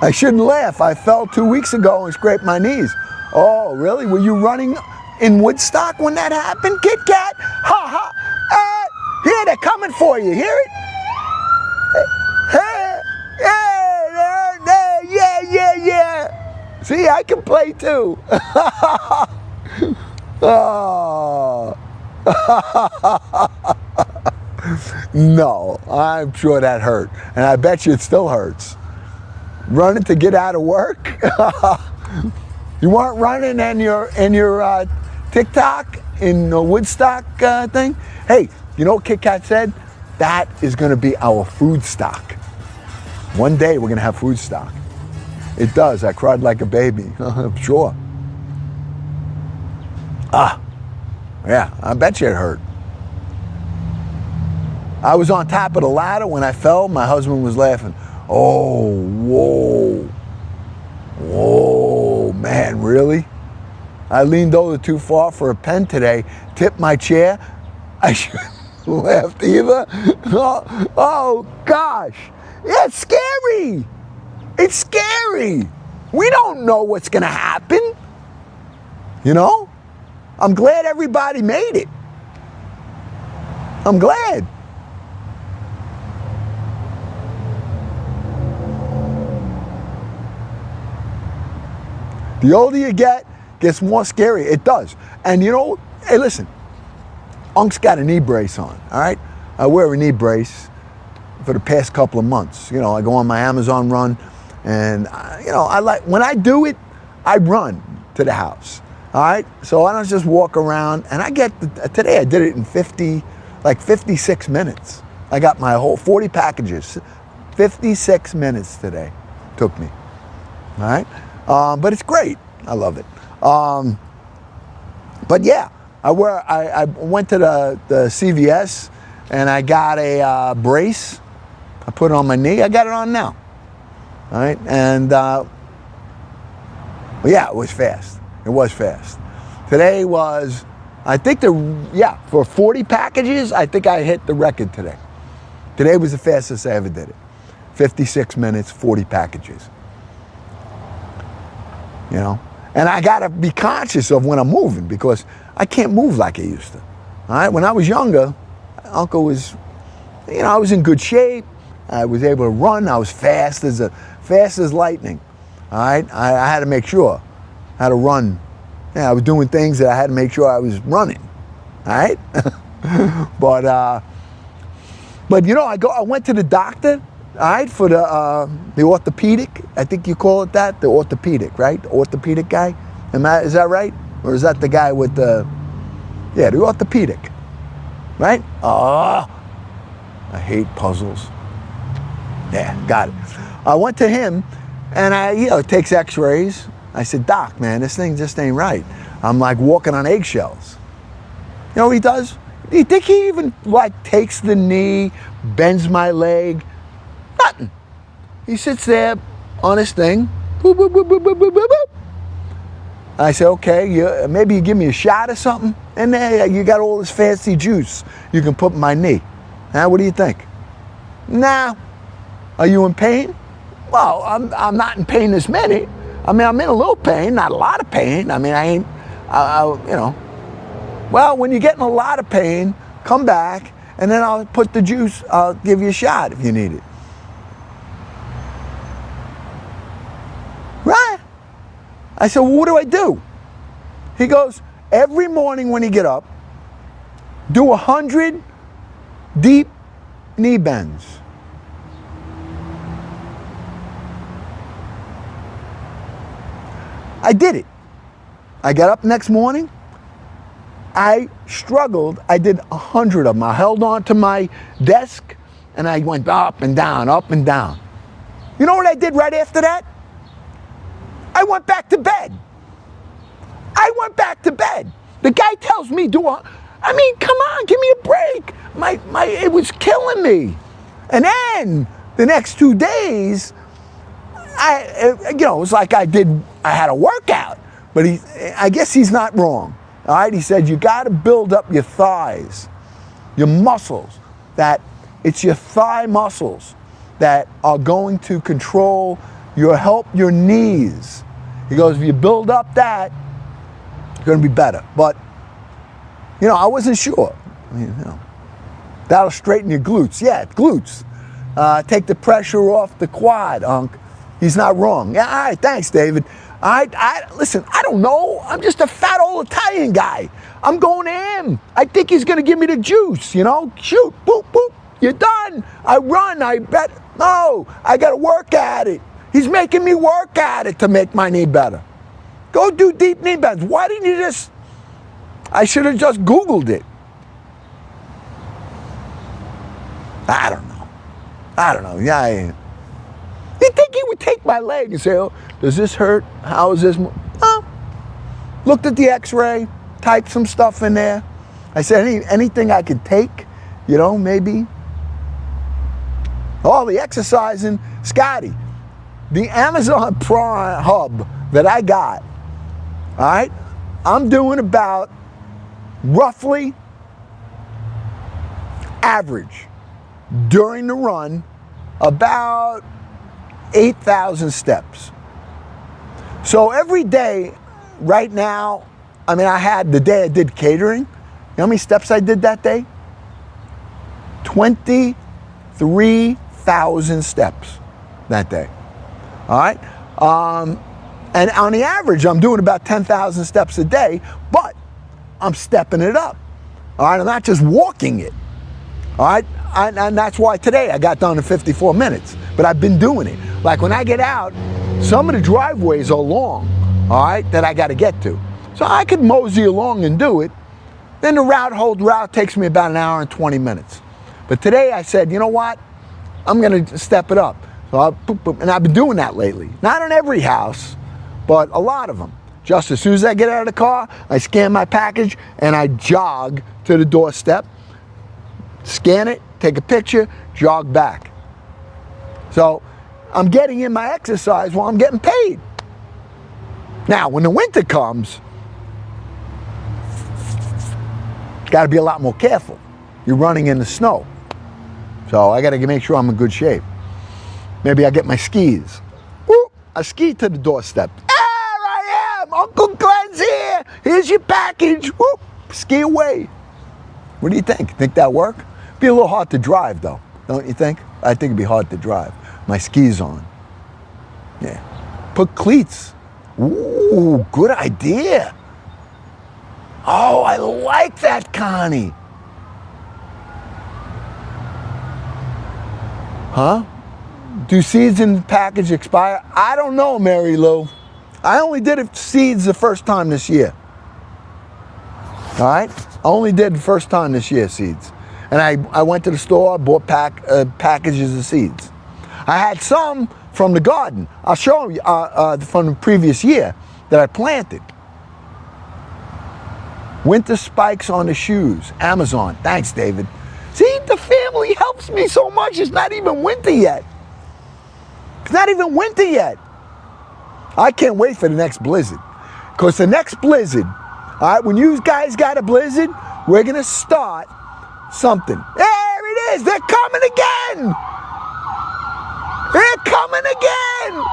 I shouldn't laugh. I fell 2 weeks ago and scraped my knees. Oh, really? Were you running in Woodstock when that happened, Kit Kat? Ha ha! Here, they're coming for you. Hear it? Yeah. See, I can play too. Oh. No, I'm sure that hurt. And I bet you it still hurts. Running to get out of work? You weren't running in your TikTok in the Woodstock thing? Hey, you know what Kit Kat said? That is going to be our food stock. One day we're going to have food stock. It does. I cried like a baby. I'm sure. Yeah, I bet you it hurt. I was on top of the ladder when I fell. My husband was laughing. Oh, whoa, man, really? I leaned over too far for a pen today, tipped my chair. I shouldn't have laughed either. Oh, gosh. Yeah, it's scary. It's scary. We don't know what's going to happen. You know? I'm glad everybody made it. I'm glad. The older you get, gets more scary. It does. And you know, hey, listen, Unc's got a knee brace on, all right? I wear a knee brace for the past couple of months. You know, I go on my Amazon run, and, you know, when I do it, I run to the house, all right? So I don't just walk around, and today I did it in 56 minutes. I got my whole 40 packages, 56 minutes today took me, all right? But it's great. I love it. But yeah, I went to the CVS and I got a brace. I put it on my knee. I got it on now. All right, and Well, yeah, it was fast. It was fast. Today was, I think for 40 packages, I think I hit the record today. Today was the fastest I ever did it. 56 minutes, 40 packages. You know? And I gotta be conscious of when I'm moving because I can't move like I used to. All right? When I was younger, Uncle was, I was in good shape. I was able to run. I was fast as lightning. All right? I had to make sure how to run. Yeah, I was doing things that I had to make sure I was running. All right? But I went to the doctor, all right, for the orthopedic. I think you call it that, the orthopedic, right? The orthopedic guy. Is that right? Or is that the guy with the orthopedic, right? I hate puzzles. Yeah, got it. I went to him, and takes x-rays. I said, Doc, man, this thing just ain't right. I'm like walking on eggshells. You know what he does? You think he even takes the knee, bends my leg? Nothing. He sits there on his thing. Boop, boop, boop, boop, boop, boop, boop, boop. I said, okay, maybe you give me a shot or something, and there you got all this fancy juice you can put in my knee. Now, what do you think? Nah. Are you in pain? Well, I'm not in pain this minute. I mean, I'm in a little pain, not a lot of pain. I mean, I ain't, Well, when you get in a lot of pain, come back, and then I'll put the juice, I'll give you a shot if you need it. Right? I said, well, what do I do? He goes, every morning when you get up, do 100 deep knee bends. I did it. I got up next morning. I struggled. I did 100 of them. I held on to my desk and I went up and down, up and down. You know what I did right after that? I went back to bed. The guy tells me, come on, give me a break. It was killing me. And then the next 2 days, it was like I had a workout, but I guess he's not wrong. All right, he said you got to build up your thighs, your muscles. That it's your thigh muscles that are going to control help your knees. He goes, if you build up that, it's going to be better. But I wasn't sure. That'll straighten your glutes. Yeah, glutes. Take the pressure off the quad, Unc. He's not wrong. Yeah, all right, thanks, David. Listen, I don't know. I'm just a fat old Italian guy. I'm going to him. I think he's going to give me the juice, Shoot, boop, boop. You're done. I run, I bet. No, I got to work at it. He's making me work at it to make my knee better. Go do deep knee bends. Why didn't you I should have just Googled it. I don't know. Yeah, you think he would take my leg and say, oh, does this hurt? How is this? Looked at the x-ray, typed some stuff in there. I said, anything I could take, maybe. Oh, the exercising, Scotty. The Amazon Prime hub that I got, all right, I'm doing about roughly average during the run about 8,000 steps. So every day right now, I had the day I did catering. You know how many steps I did that day? 23,000 steps that day. All right? And on the average, I'm doing about 10,000 steps a day, but I'm stepping it up. All right? I'm not just walking it. All right? And that's why today I got done in 54 minutes. But I've been doing it. Like when I get out, some of the driveways are long, all right, that I got to get to. So I could mosey along and do it. Then the whole route takes me about an hour and 20 minutes. But today I said, you know what? I'm going to step it up. So and I've been doing that lately. Not in every house, but a lot of them. Just as soon as I get out of the car, I scan my package and I jog to the doorstep, scan it, take a picture, jog back. So I'm getting in my exercise while I'm getting paid. Now, when the winter comes, got to be a lot more careful. You're running in the snow. So I got to make sure I'm in good shape. Maybe I get my skis. Woo, I ski to the doorstep. There I am! Uncle Glenn's here! Here's your package! Woo, ski away. What do you think? Think that'll work? Be a little hard to drive though, don't you think? I think it'd be hard to drive. My skis on. Yeah. Put cleats. Ooh, good idea. Oh, I like that, Connie. Huh? Do seeds in the package expire? I don't know, Mary Lou. I only did seeds the first time this year. All right? I only did the first time this year, seeds. And I went to the store, bought packages of seeds. I had some from the garden. I'll show you from the previous year that I planted. Winter spikes on the shoes. Amazon. Thanks, David. See, the family helps me so much. It's not even winter yet. It's not even winter yet. I can't wait for the next blizzard. Because the next blizzard, all right, when you guys got a blizzard, we're going to start something. There it is. They're coming again. They're coming again.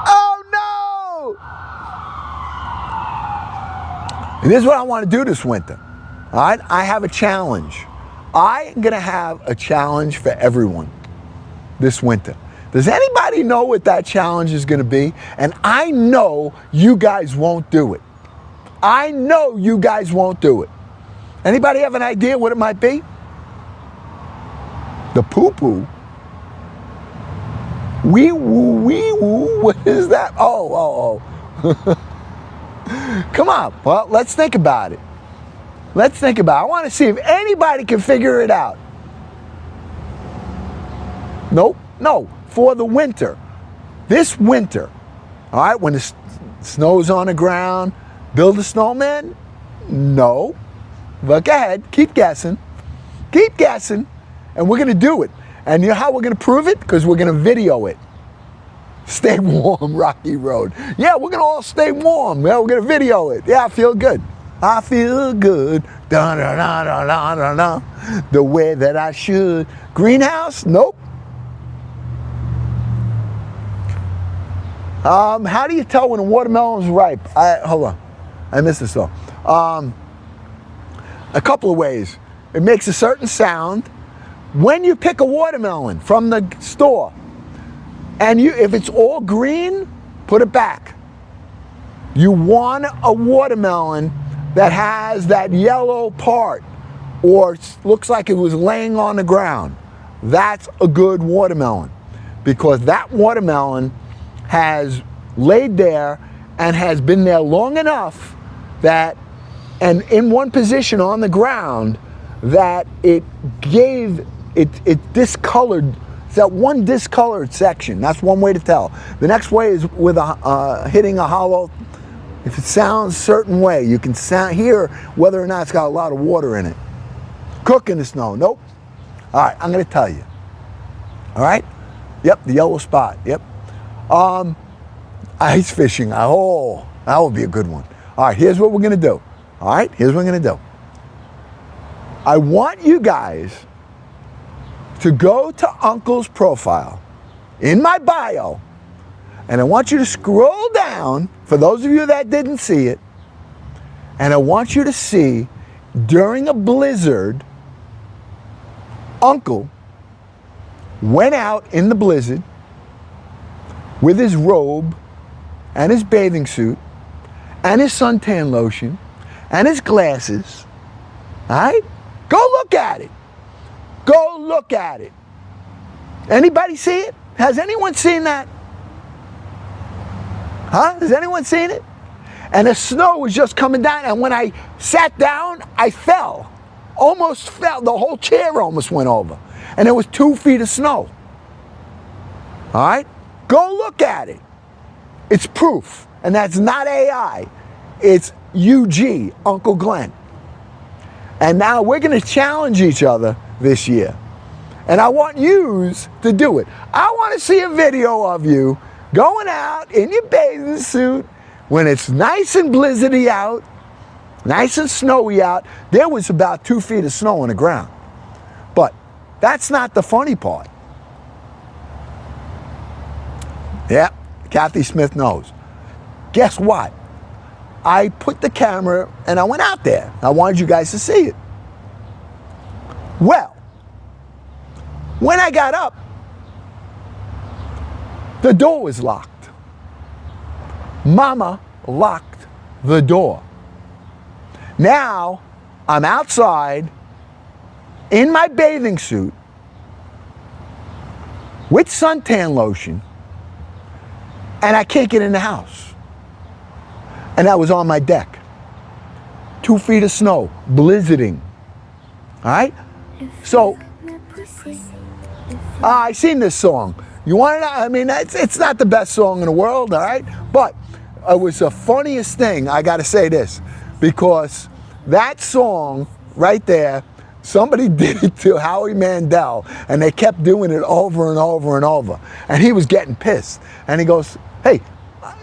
Oh, no. And this is what I want to do this winter. All right, I have a challenge. I'm going to have a challenge for everyone this winter. Does anybody know what that challenge is going to be? And I know you guys won't do it. I know you guys won't do it. Anybody have an idea what it might be? The poo-poo. Wee woo, wee woo. What is that? Oh. Come on. Well, let's think about it. Let's think about it. I want to see if anybody can figure it out. Nope. No. For the winter. This winter. All right. When the snow's on the ground. Build a snowman? No. But go ahead. Keep guessing. Keep guessing. And we're going to do it. And you know how we're going to prove it? Because we're going to video it. Stay warm, Rocky Road. Yeah, we're going to all stay warm. Yeah, we're going to video it. Yeah, I feel good. I feel good. Da, da, da, da, da, da, da. The way that I should. Greenhouse? Nope. How do you tell when a watermelon is ripe? Hold on. I missed this though. A couple of ways. It makes a certain sound. When you pick a watermelon from the store, and if it's all green, put it back. You want a watermelon that has that yellow part, or looks like it was laying on the ground. That's a good watermelon, because that watermelon has laid there and has been there long enough that, and in one position on the ground, that it discolored. It's that one discolored section. That's one way to tell. The next way is with hitting a hollow. If it sounds a certain way, you can hear whether or not it's got a lot of water in it. Cook in the snow. Nope. All right, I'm going to tell you. All right? Yep, the yellow spot. Yep. Ice fishing. Oh, that would be a good one. All right, here's what we're going to do. All right, here's what we're going to do. I want you guys to go to Uncle's profile in my bio, and I want you to scroll down, for those of you that didn't see it, and I want you to see, during a blizzard, Uncle went out in the blizzard with his robe and his bathing suit and his suntan lotion and his glasses. All right? Go look at it. Go look at it. Anybody see it? Has anyone seen that? Huh? Has anyone seen it? And the snow was just coming down, and when I sat down, I fell. Almost fell. The whole chair almost went over. And there was 2 feet of snow. All right? Go look at it. It's proof. And that's not AI. It's UG, Uncle Glenn. And now we're going to challenge each other this year. And I want yous to do it. I want to see a video of you Going out in your bathing suit when it's nice and blizzardy out, nice and snowy out. There was about 2 feet of snow on the ground. But that's not the funny part. Yeah, Kathy Smith knows. Guess what? I put the camera and I went out there. I wanted you guys to see it. Well, when I got up, the door was locked. Mama locked the door. Now, I'm outside in my bathing suit with suntan lotion, and I can't get in the house. And that was on my deck. 2 feet of snow, blizzarding. All right? So, I sing this song. You want to know? I mean, it's not the best song in the world, all right? But it was the funniest thing, I got to say this, because that song right there, somebody did it to Howie Mandel, and they kept doing it over and over and over. And he was getting pissed. And he goes, hey,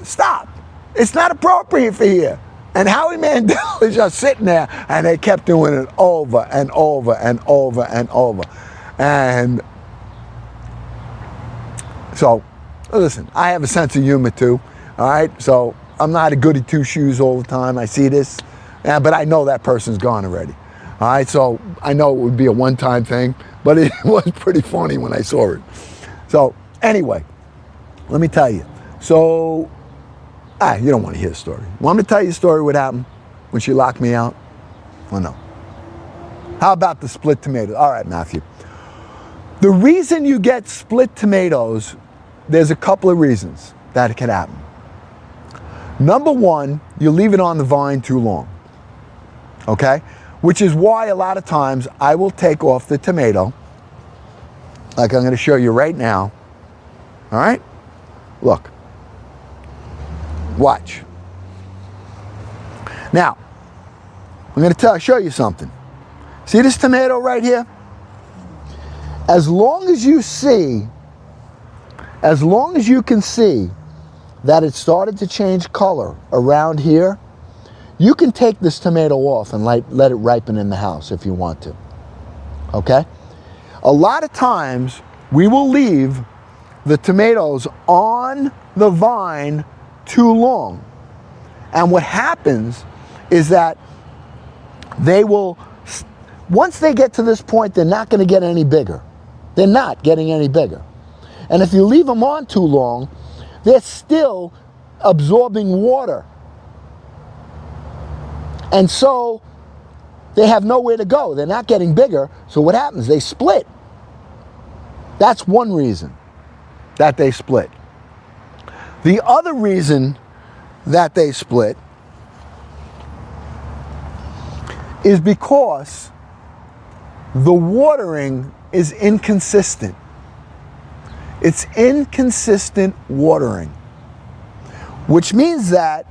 stop. It's not appropriate for here. And Howie Mandel is just sitting there, and they kept doing it over and over and over and over. And so, listen, I have a sense of humor too, all right? So I'm not a goody two-shoes all the time. I see this, but I know that person's gone already, all right? So I know it would be a one-time thing, but it was pretty funny when I saw it. So anyway, let me tell you. So, you don't want to hear the story. Want me to tell you the story what happened when she locked me out? Well, no. How about the split tomatoes? All right, Matthew. The reason you get split tomatoes, there's a couple of reasons that it can happen. Number one, you leave it on the vine too long, okay? Which is why a lot of times I will take off the tomato, like I'm going to show you right now, all right? Look. Watch. Now, I'm going to show you something. See this tomato right here? As long as you can see that it started to change color around here, you can take this tomato off and let it ripen in the house if you want to. Okay? A lot of times, we will leave the tomatoes on the vine too long. And what happens is that they will, once they get to this point, they're not going to get any bigger. They're not getting any bigger. And if you leave them on too long, they're still absorbing water. And so they have nowhere to go. They're not getting bigger. So what happens? They split. That's one reason that they split. The other reason that they split is because the watering is inconsistent. It's inconsistent watering, which means that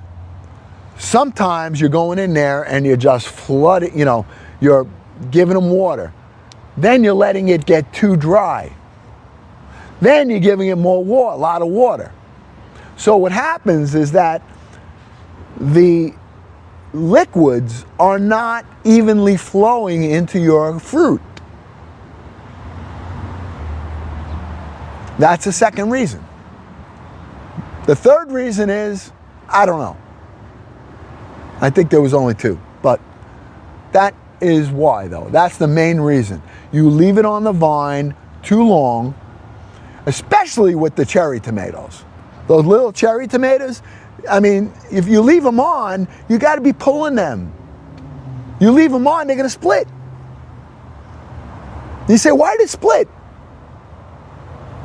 sometimes you're going in there and you're just flooding, you're giving them water. Then you're letting it get too dry. Then you're giving it more water, a lot of water. So what happens is that the liquids are not evenly flowing into your fruit. That's the second reason. The third reason is, I don't know. I think there was only two, but that is why though. That's the main reason. You leave it on the vine too long, especially with the cherry tomatoes. Those little cherry tomatoes, I mean, if you leave them on, you got to be pulling them. You leave them on, they're going to split. You say, why did it split?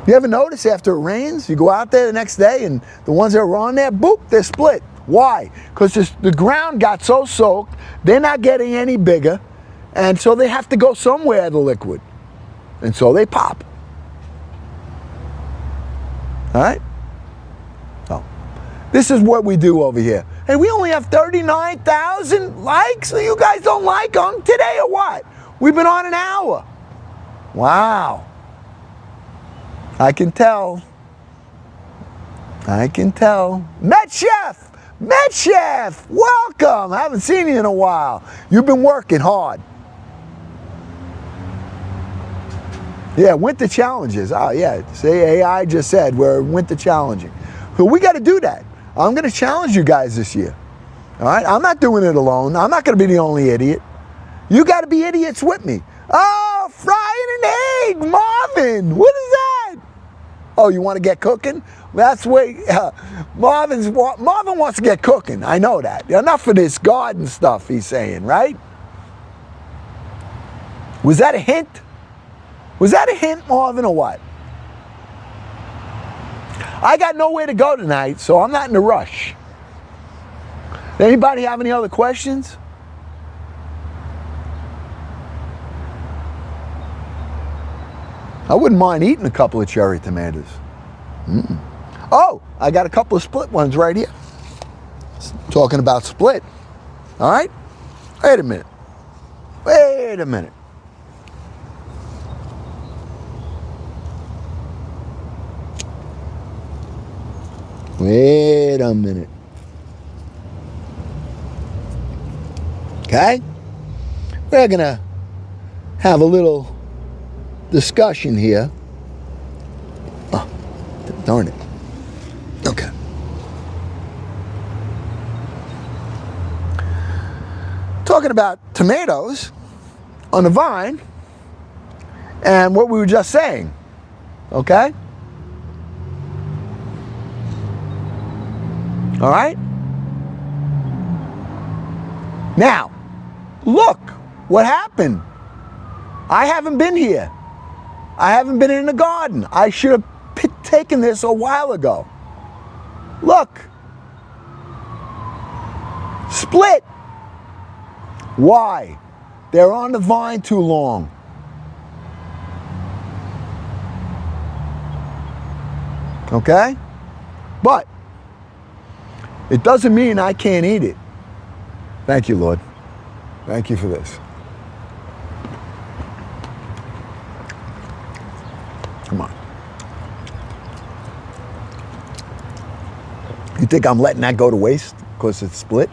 You ever notice after it rains, you go out there the next day and the ones that were on there, boop, they're split. Why? Because the ground got so soaked, they're not getting any bigger, and so they have to go somewhere, the liquid. And so they pop. All right? So, this is what we do over here. Hey, we only have 39,000 likes, so you guys don't like them today or what? We've been on an hour. Wow. I can tell. I can tell. Met Chef! Met Chef! Welcome! I haven't seen you in a while. You've been working hard. Yeah, winter challenges. Oh, yeah. See, AI just said we're winter challenging. So we got to do that. I'm going to challenge you guys this year. All right? I'm not doing it alone. I'm not going to be the only idiot. You got to be idiots with me. Oh, frying an egg, Marvin. What is that? Oh, you want to get cooking? That's where Marvin wants to get cooking. I know that. Enough of this garden stuff he's saying, right? Was that a hint? Was that a hint, Marvin, or what? I got nowhere to go tonight, so I'm not in a rush. Anybody have any other questions? I wouldn't mind eating a couple of cherry tomatoes. Oh, I got a couple of split ones right here. Talking about split. All right? Wait a minute. Wait a minute. Wait a minute. Okay? We're going to have a little discussion here. Oh, darn it. Okay. Talking about tomatoes on the vine and what we were just saying. Okay? All right? Now, look what happened. I haven't been here. I haven't been in the garden. I should have taken this a while ago. Look. Split. Why? They're on the vine too long. Okay? But it doesn't mean I can't eat it. Thank you, Lord. Thank you for this. Come on. You think I'm letting that go to waste because it's split?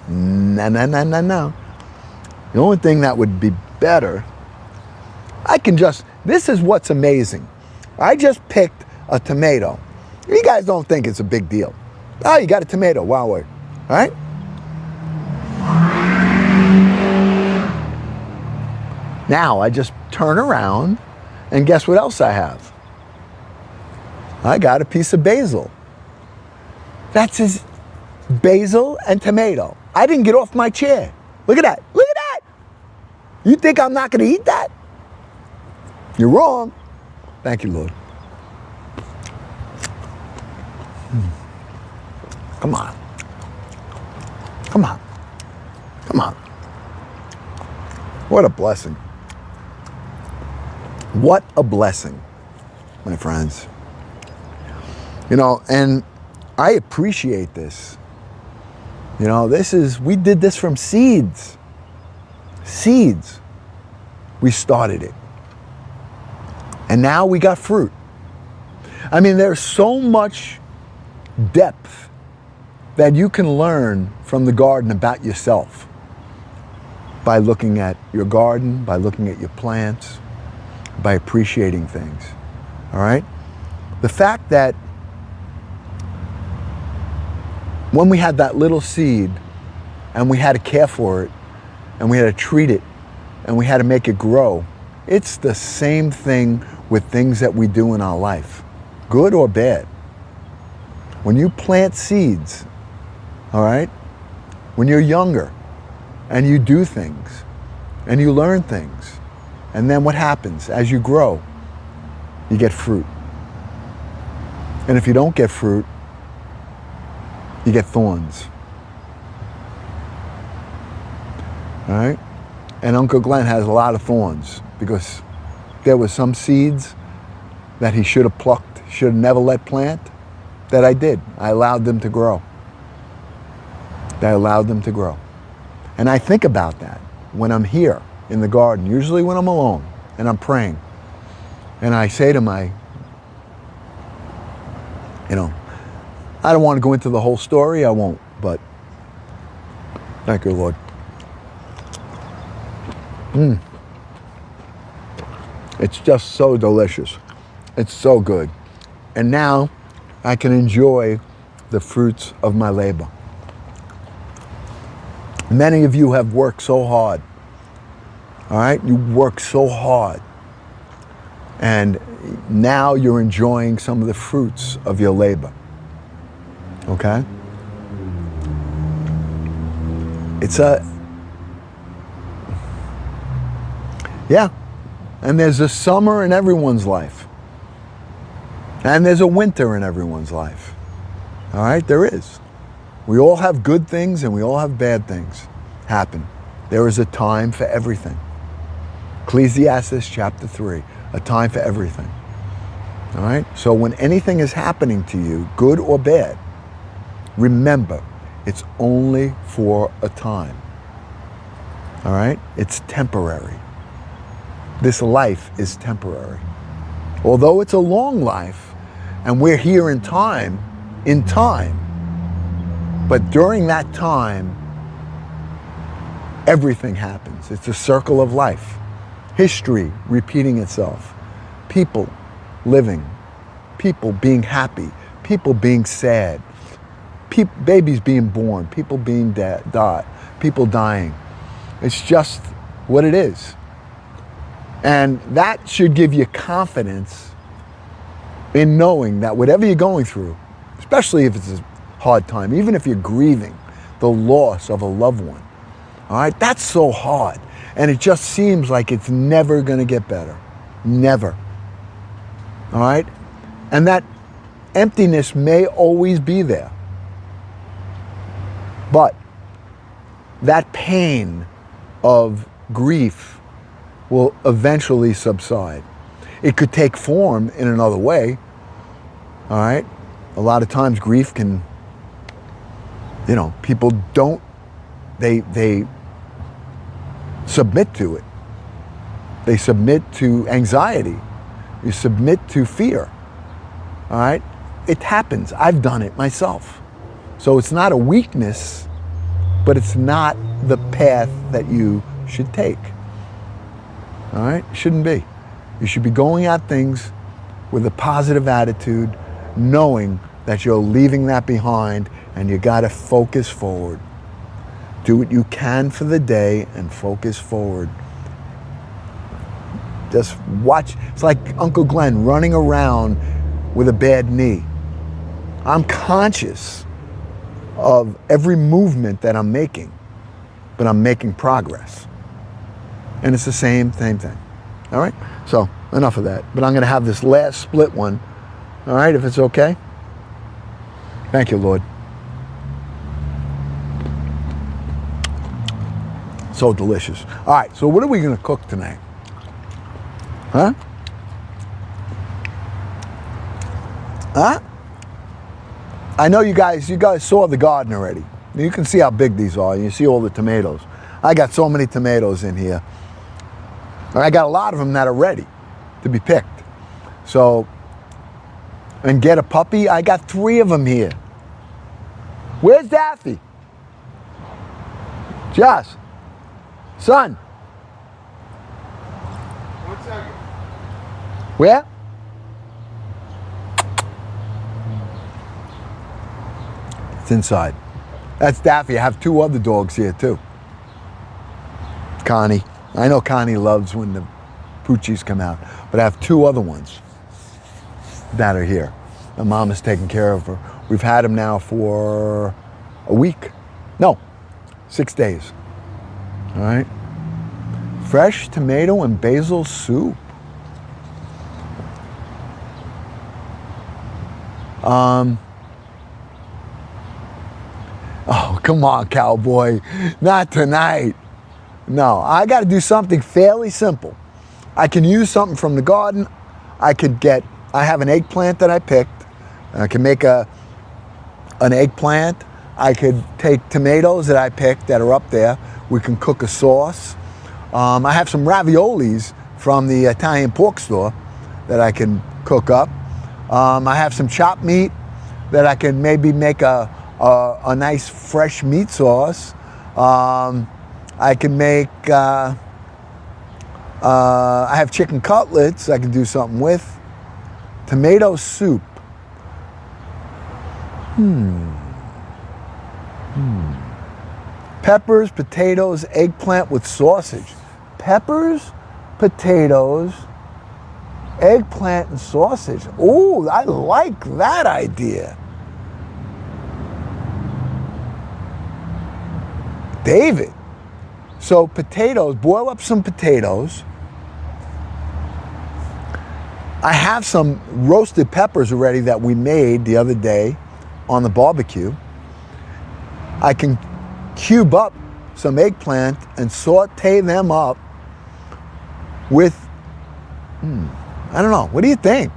No, no, no, no, no. The only thing that would be better, this is what's amazing. I just picked a tomato. You guys don't think it's a big deal. Oh, you got a tomato. Wow, all right? Now I just turn around and guess what else I have? I got a piece of basil. That's his basil and tomato. I didn't get off my chair. Look at that. Look at that. You think I'm not going to eat that? You're wrong. Thank you, Lord. Come on. Come on. Come on. What a blessing. What a blessing, my friends. You know, and I appreciate this. You know, we did this from seeds. Seeds. We started it. And now we got fruit. I mean, there's so much depth that you can learn from the garden about yourself by looking at your garden, by looking at your plants, by appreciating things. All right? The fact that when we had that little seed and we had to care for it and we had to treat it and we had to make it grow, it's the same thing with things that we do in our life, good or bad. When you plant seeds, all right, when you're younger and you do things and you learn things, and then what happens as you grow? You get fruit. And if you don't get fruit, you get thorns. All right? And Uncle Glenn has a lot of thorns because there were some seeds that he should have plucked, should have never let plant, that I did. I allowed them to grow. I allowed them to grow. And I think about that when I'm here in the garden, usually when I'm alone and I'm praying. And I say to I don't want to go into the whole story. I won't, but thank you, Lord. It's just so delicious. It's so good. And now I can enjoy the fruits of my labor. Many of you have worked so hard. All right? You work so hard. And now you're enjoying some of the fruits of your labor. Okay? Yeah. And there's a summer in everyone's life. And there's a winter in everyone's life. All right? There is. We all have good things and we all have bad things happen. There is a time for everything. Ecclesiastes chapter 3, a time for everything. All right? So when anything is happening to you, good or bad, remember, it's only for a time. All right? It's temporary. This life is temporary. Although it's a long life, and we're here in time, but during that time, everything happens. It's a circle of life. History repeating itself. People living. People being happy. People being sad. Babies being born. People being died. People dying. It's just what it is. And that should give you confidence in knowing that whatever you're going through, especially if it's a hard time, even if you're grieving the loss of a loved one, all right, that's so hard. And it just seems like it's never going to get better. Never. All right? And that emptiness may always be there. But that pain of grief will eventually subside. It could take form in another way. All right? A lot of times grief can, people don't, they submit to it. They submit to anxiety. You submit to fear. All right? It happens. I've done it myself. So it's not a weakness, but it's not the path that you should take. All right? Shouldn't be. You should be going at things with a positive attitude, knowing that you're leaving that behind and you got to focus forward. Do what you can for the day and focus forward. Just watch. It's like Uncle Glenn running around with a bad knee. I'm conscious of every movement that I'm making, but I'm making progress. And it's the same thing. All right? So, enough of that. But I'm going to have this last split one. All right, if it's okay? Thank you, Lord. So delicious. All right, so what are we going to cook tonight? Huh? I know you guys saw the garden already. You can see how big these are. You see all the tomatoes. I got so many tomatoes in here. And I got a lot of them that are ready to be picked. So, and get a puppy, I got 3 of them here. Where's Daffy? Josh. Son. 1 second. Where? It's inside. That's Daffy. I have 2 other dogs here too. Connie. I know Connie loves when the poochies come out, but I have 2 other ones that are here. My mom is taking care of her. We've had them now for a week. No, 6 days. All right. Fresh tomato and basil soup. Oh, come on, cowboy. Not tonight. No, I got to do something fairly simple. I can use something from the garden. I have an eggplant that I picked. I can make an eggplant. I could take tomatoes that I picked that are up there. We can cook a sauce. I have some raviolis from the Italian pork store that I can cook up. I have some chopped meat. that I can maybe make a nice fresh meat sauce. I can make, I have chicken cutlets I can do something with. Tomato soup. Peppers, potatoes, eggplant with sausage. Peppers, potatoes, eggplant, and sausage. Ooh, I like that idea. David. So potatoes, boil up some potatoes. I have some roasted peppers already that we made the other day on the barbecue. I can cube up some eggplant and saute them up with, I don't know, what do you think?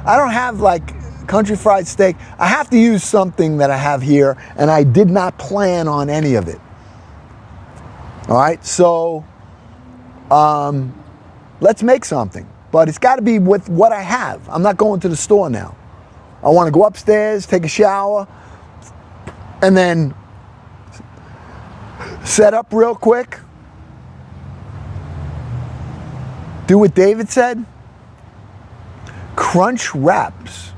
I don't have like country fried steak. I have to use something that I have here, and I did not plan on any of it. All right, so let's make something, but it's got to be with what I have. I'm not going to the store now. I want to go upstairs, take a shower, and then set up real quick. Do what David said. Crunch wraps,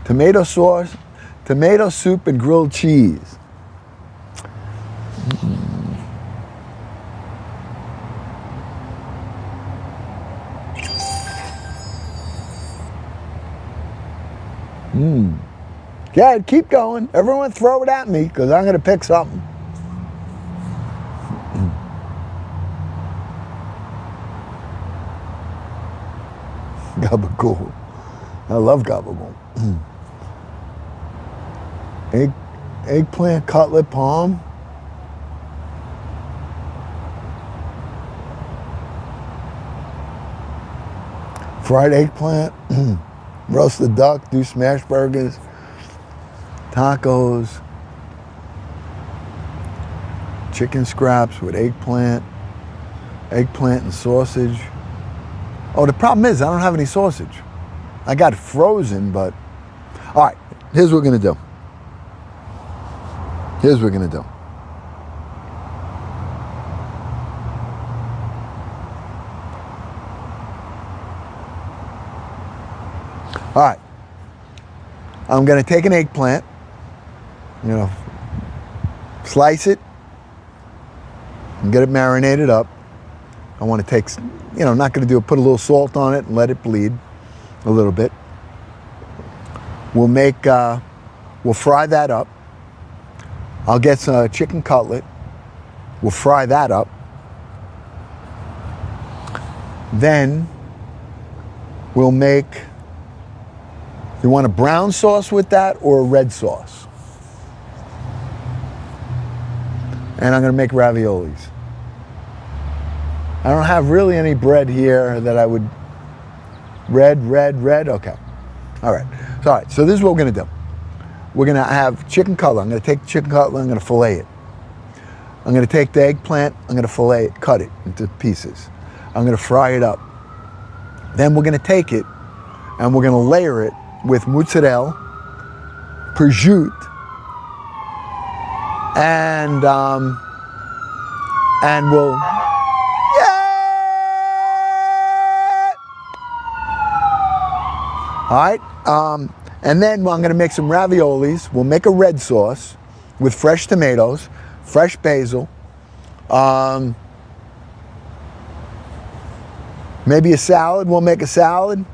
tomato sauce, tomato soup, and grilled cheese. Yeah, keep going. Everyone throw it at me because I'm going to pick something. Gabagool. I love gabagool. Eggplant cutlet palm. Fried eggplant. Roasted duck. Do smash burgers. Tacos. Chicken scraps with eggplant. Eggplant and sausage. Oh, the problem is I don't have any sausage. I got it frozen, but... All right, here's what we're going to do. Here's what we're going to do. All right. I'm going to take an eggplant. Slice it and get it marinated up. I want to take, not going to put a little salt on it and let it bleed a little bit. We'll fry that up. I'll get some chicken cutlet. We'll fry that up. Then we'll make, you want a brown sauce with that or a red sauce? And I'm going to make raviolis. I don't have really any bread here that I would, red, okay. All right, so this is what we're going to do. We're going to have chicken cutlet. I'm going to take the chicken cutlet, I'm going to fillet it. I'm going to take the eggplant, I'm going to fillet it, cut it into pieces. I'm going to fry it up. Then we're going to take it and we're going to layer it with mozzarella, prosciutto, and we'll, all right, and then I'm going to make some raviolis. We'll make a red sauce with fresh tomatoes, fresh basil, maybe a salad. We'll make a salad.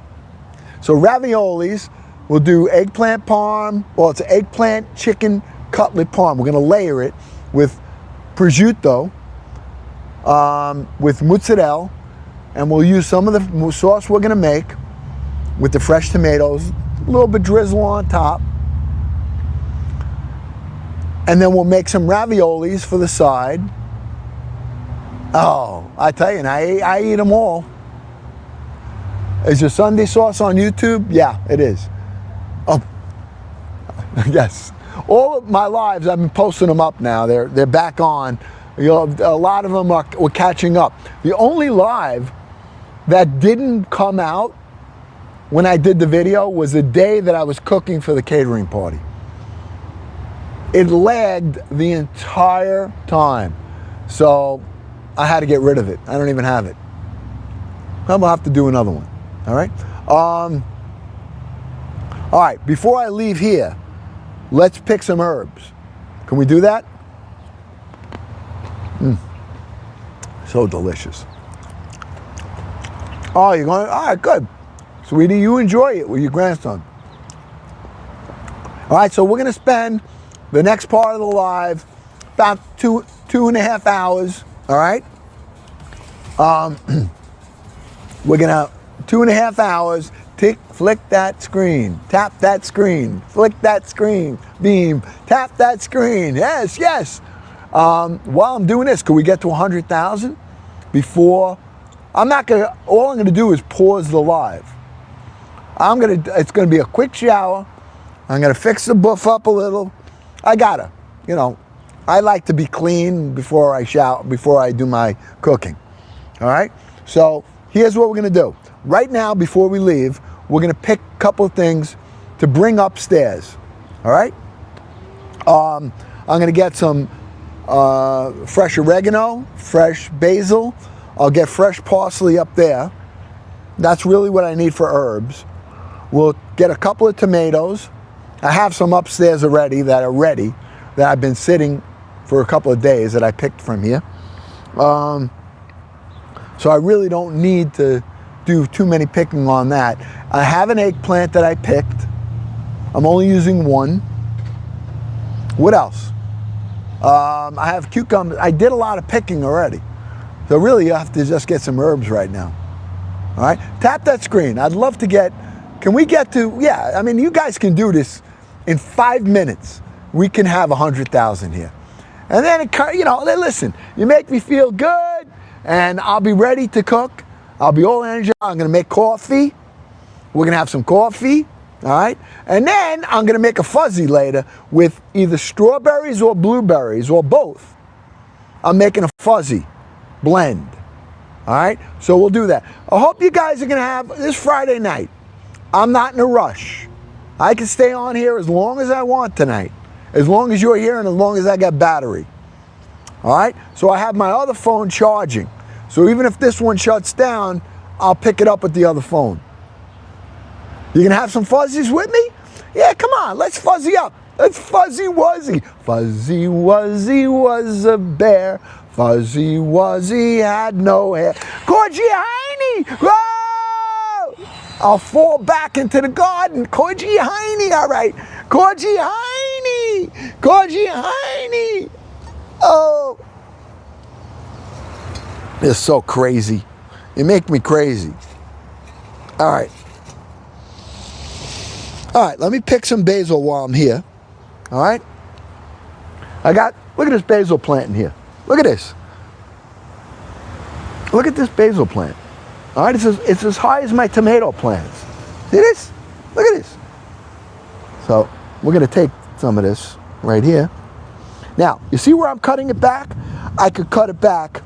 So raviolis, we'll do eggplant parm. Well, it's an eggplant chicken cutlet parm. We're going to layer it with prosciutto, with mozzarella, and we'll use some of the sauce we're going to make with the fresh tomatoes, a little bit drizzle on top. And then we'll make some raviolis for the side. Oh, I tell you, and I eat them all. Is your Sunday sauce on YouTube? Yeah, it is. Oh, yes. All of my lives, I've been posting them up now. They're back on. A lot of them we're catching up. The only live that didn't come out when I did the video was the day that I was cooking for the catering party. It lagged the entire time. So I had to get rid of it. I don't even have it. I'm gonna have to do another one. All right. All right. Before I leave here, let's pick some herbs. Can we do that? So delicious. Oh, you're going. All right, good. Sweetie, you enjoy it with your grandson. All right, so we're gonna spend the next part of the live about two and a half hours. All right. We're gonna 2.5 hours. Flick that screen. Tap that screen. Flick that screen. Beam. Tap that screen. Yes, yes. While I'm doing this, could we get to 100,000 before? All I'm gonna do is pause the live. It's gonna be a quick shower. I'm gonna fix the buff up a little. I like to be clean before I shower, before I do my cooking. All right. So here's what we're gonna do. Right now, before we leave, we're gonna pick a couple of things to bring upstairs. All right. I'm gonna get some fresh oregano, fresh basil. I'll get fresh parsley up there. That's really what I need for herbs. We'll get a couple of tomatoes. I have some upstairs already that are ready, that I've been sitting for a couple of days that I picked from here. So I really don't need to do too many picking on that. I have an eggplant that I picked. I'm only using one. What else? I have cucumbers. I did a lot of picking already. So really you have to just get some herbs right now. All right, tap that screen. I'd love to can we get to, you guys can do this in 5 minutes. We can have 100,000 here. And then, listen, you make me feel good and I'll be ready to cook. I'll be all energized. I'm gonna make coffee. We're gonna have some coffee, all right? And then I'm gonna make a fuzzy later with either strawberries or blueberries or both. I'm making a fuzzy blend, all right? So we'll do that. I hope you guys are gonna have this Friday night. I'm not in a rush. I can stay on here as long as I want tonight, as long as you're here and as long as I got battery. All right, so I have my other phone charging. So even if this one shuts down, I'll pick it up with the other phone. You gonna have some fuzzies with me? Yeah, come on, let's fuzzy up. Let's fuzzy wuzzy. Fuzzy wuzzy was a bear. Fuzzy wuzzy had no hair. Corgi Heine! Whoa! I'll fall back into the garden. Corgi Heine, all right. Corgi Heine! Corgi Heine! Oh. You're so crazy. You make me crazy. All right. All right, let me pick some basil while I'm here. All right. Look at this basil plant in here. Look at this. Look at this basil plant. All right, it's as high as my tomato plants. See this? Look at this. So we're gonna take some of this right here. Now, you see where I'm cutting it back? I could cut it back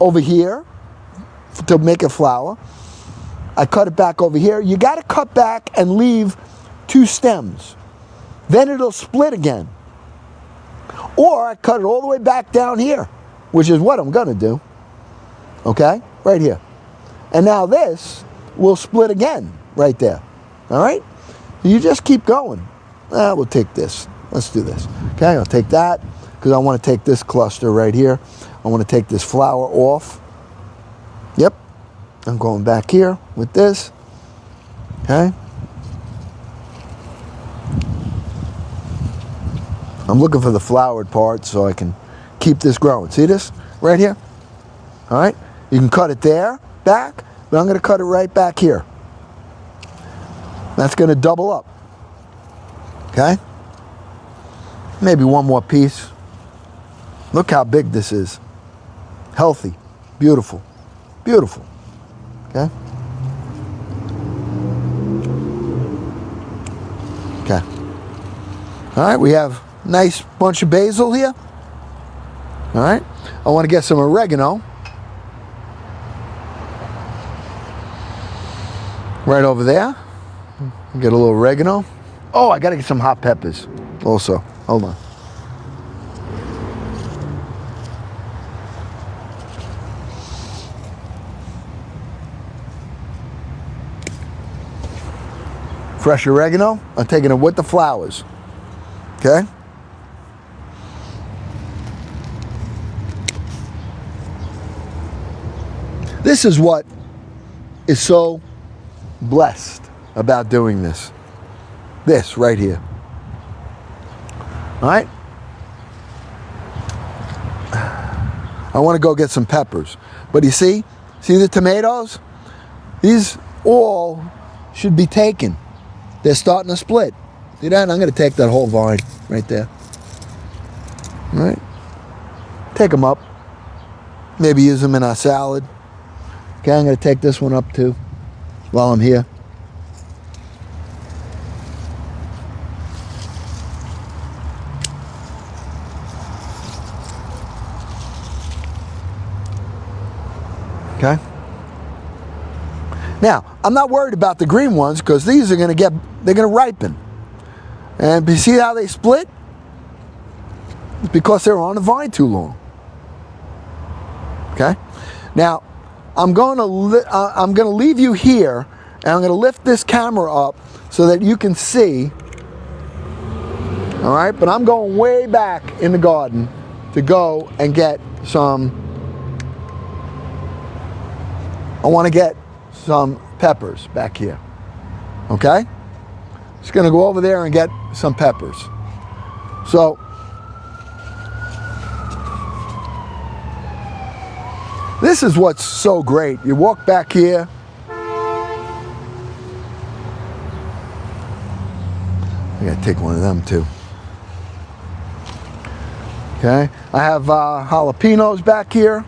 over here to make a flower. I cut it back over here. You gotta cut back and leave 2 stems. Then it'll split again. Or I cut it all the way back down here, which is what I'm gonna do. Okay, right here. And now this will split again right there. All right? You just keep going. We'll take this. Let's do this. Okay, I'll take that because I want to take this cluster right here. I want to take this flower off. Yep. I'm going back here with this. Okay. I'm looking for the flowered part so I can keep this growing. See this right here? All right. You can cut it there, back, but I'm going to cut it right back here. That's going to double up. Okay? Maybe one more piece. Look how big this is. Healthy. Beautiful. Beautiful. Okay? Okay. All right, we have a nice bunch of basil here. All right. I want to get some oregano. right over there. Get a little oregano. Oh, I gotta get some hot peppers also. Hold on. Fresh oregano. I'm taking it with the flowers. Okay? This is what is so blessed about doing this. This right here. All right? I want to go get some peppers. But you see the tomatoes? These all should be taken. They're starting to split. See that? I'm going to take that whole vine right there. All right? Take them up. Maybe use them in our salad. Okay, I'm going to take this one up too while I'm here. Okay. Now, I'm not worried about the green ones because these are they're going to ripen. And you see how they split? It's because they're on the vine too long. Okay. Now, I'm going to leave you here, and I'm going to lift this camera up so that you can see. All right, but I'm going way back in the garden to go and get some. I want to get some peppers back here. Okay? Just going to go over there and get some peppers. So, this is what's so great. You walk back here. I gotta take one of them too. Okay, I have jalapenos back here.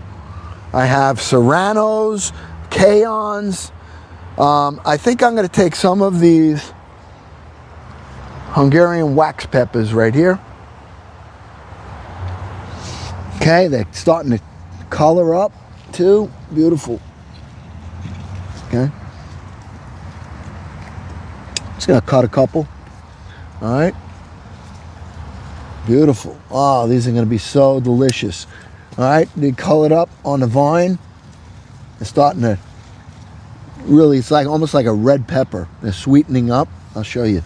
I have serranos, cayons. I think I'm gonna take some of these Hungarian wax peppers right here. Okay, they're starting to color up too. Beautiful. Okay. Just gonna cut a couple. All right. Beautiful. Oh, these are gonna be so delicious. All right, they colored up on the vine. They're starting to really, it's like almost like a red pepper. They're sweetening up. I'll show you.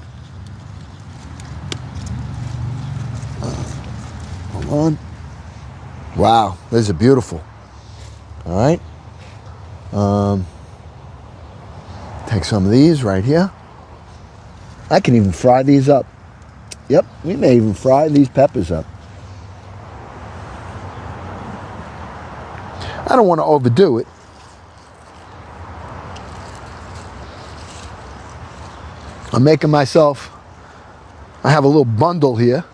Hold on. Wow, these are beautiful. All right. Take some of these right here. I can even fry these up. Yep, we may even fry these peppers up. I don't want to overdo it. I'm making myself, I have a little bundle here.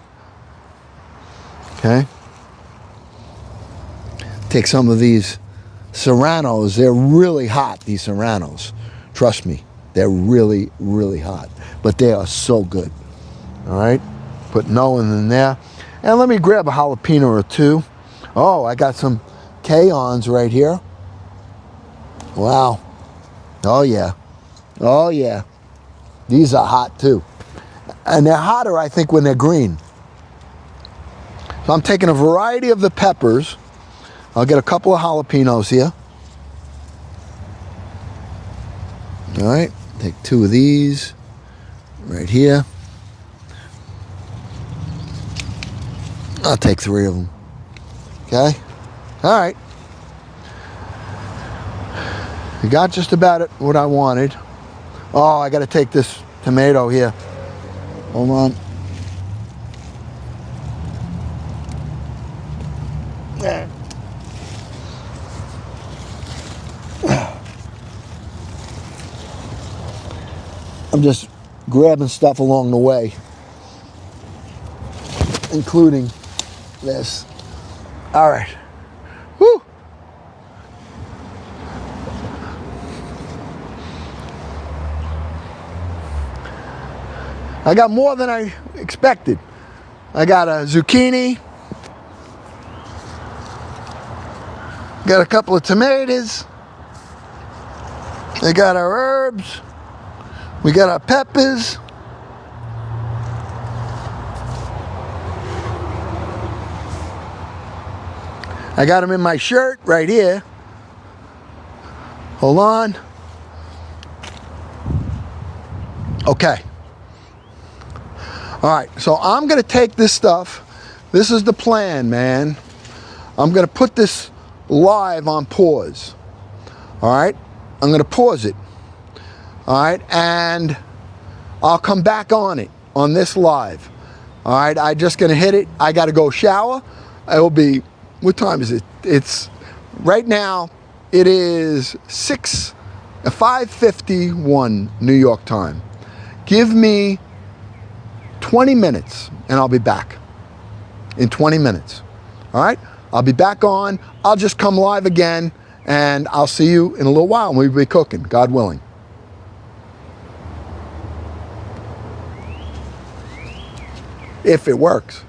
Okay. Take some of these serranos. They're really hot, these serranos. Trust me, they're really, really hot. But they are so good. All right, put Nolan in there. And let me grab a jalapeno or two. Oh, I got some cayons right here. Wow. Oh, yeah. Oh, yeah. These are hot, too. And they're hotter, I think, when they're green. So I'm taking a variety of the peppers. I'll get a couple of jalapenos here. All right, take two of these right here. I'll take three of them. Okay? All right. I got just about it what I wanted. Oh, I got to take this tomato here. Hold on. There. I'm just grabbing stuff along the way, including this. All right. Woo. I got more than I expected. I got a zucchini. Got a couple of tomatoes. I got our herbs. We got our peppers. I got them in my shirt right here. Hold on. Okay. All right, so I'm gonna take this stuff. This is the plan, man. I'm gonna put this live on pause. All right, I'm gonna pause it. All right, and I'll come back on it, on this live. All right, I'm just gonna hit it. I gotta go shower. It will be, what time is it? It's, right now, it is 5:51 New York time. Give me 20 minutes and I'll be back. In 20 minutes. All right? I'll be back on. I'll just come live again and I'll see you in a little while and we'll be cooking, God willing. If it works.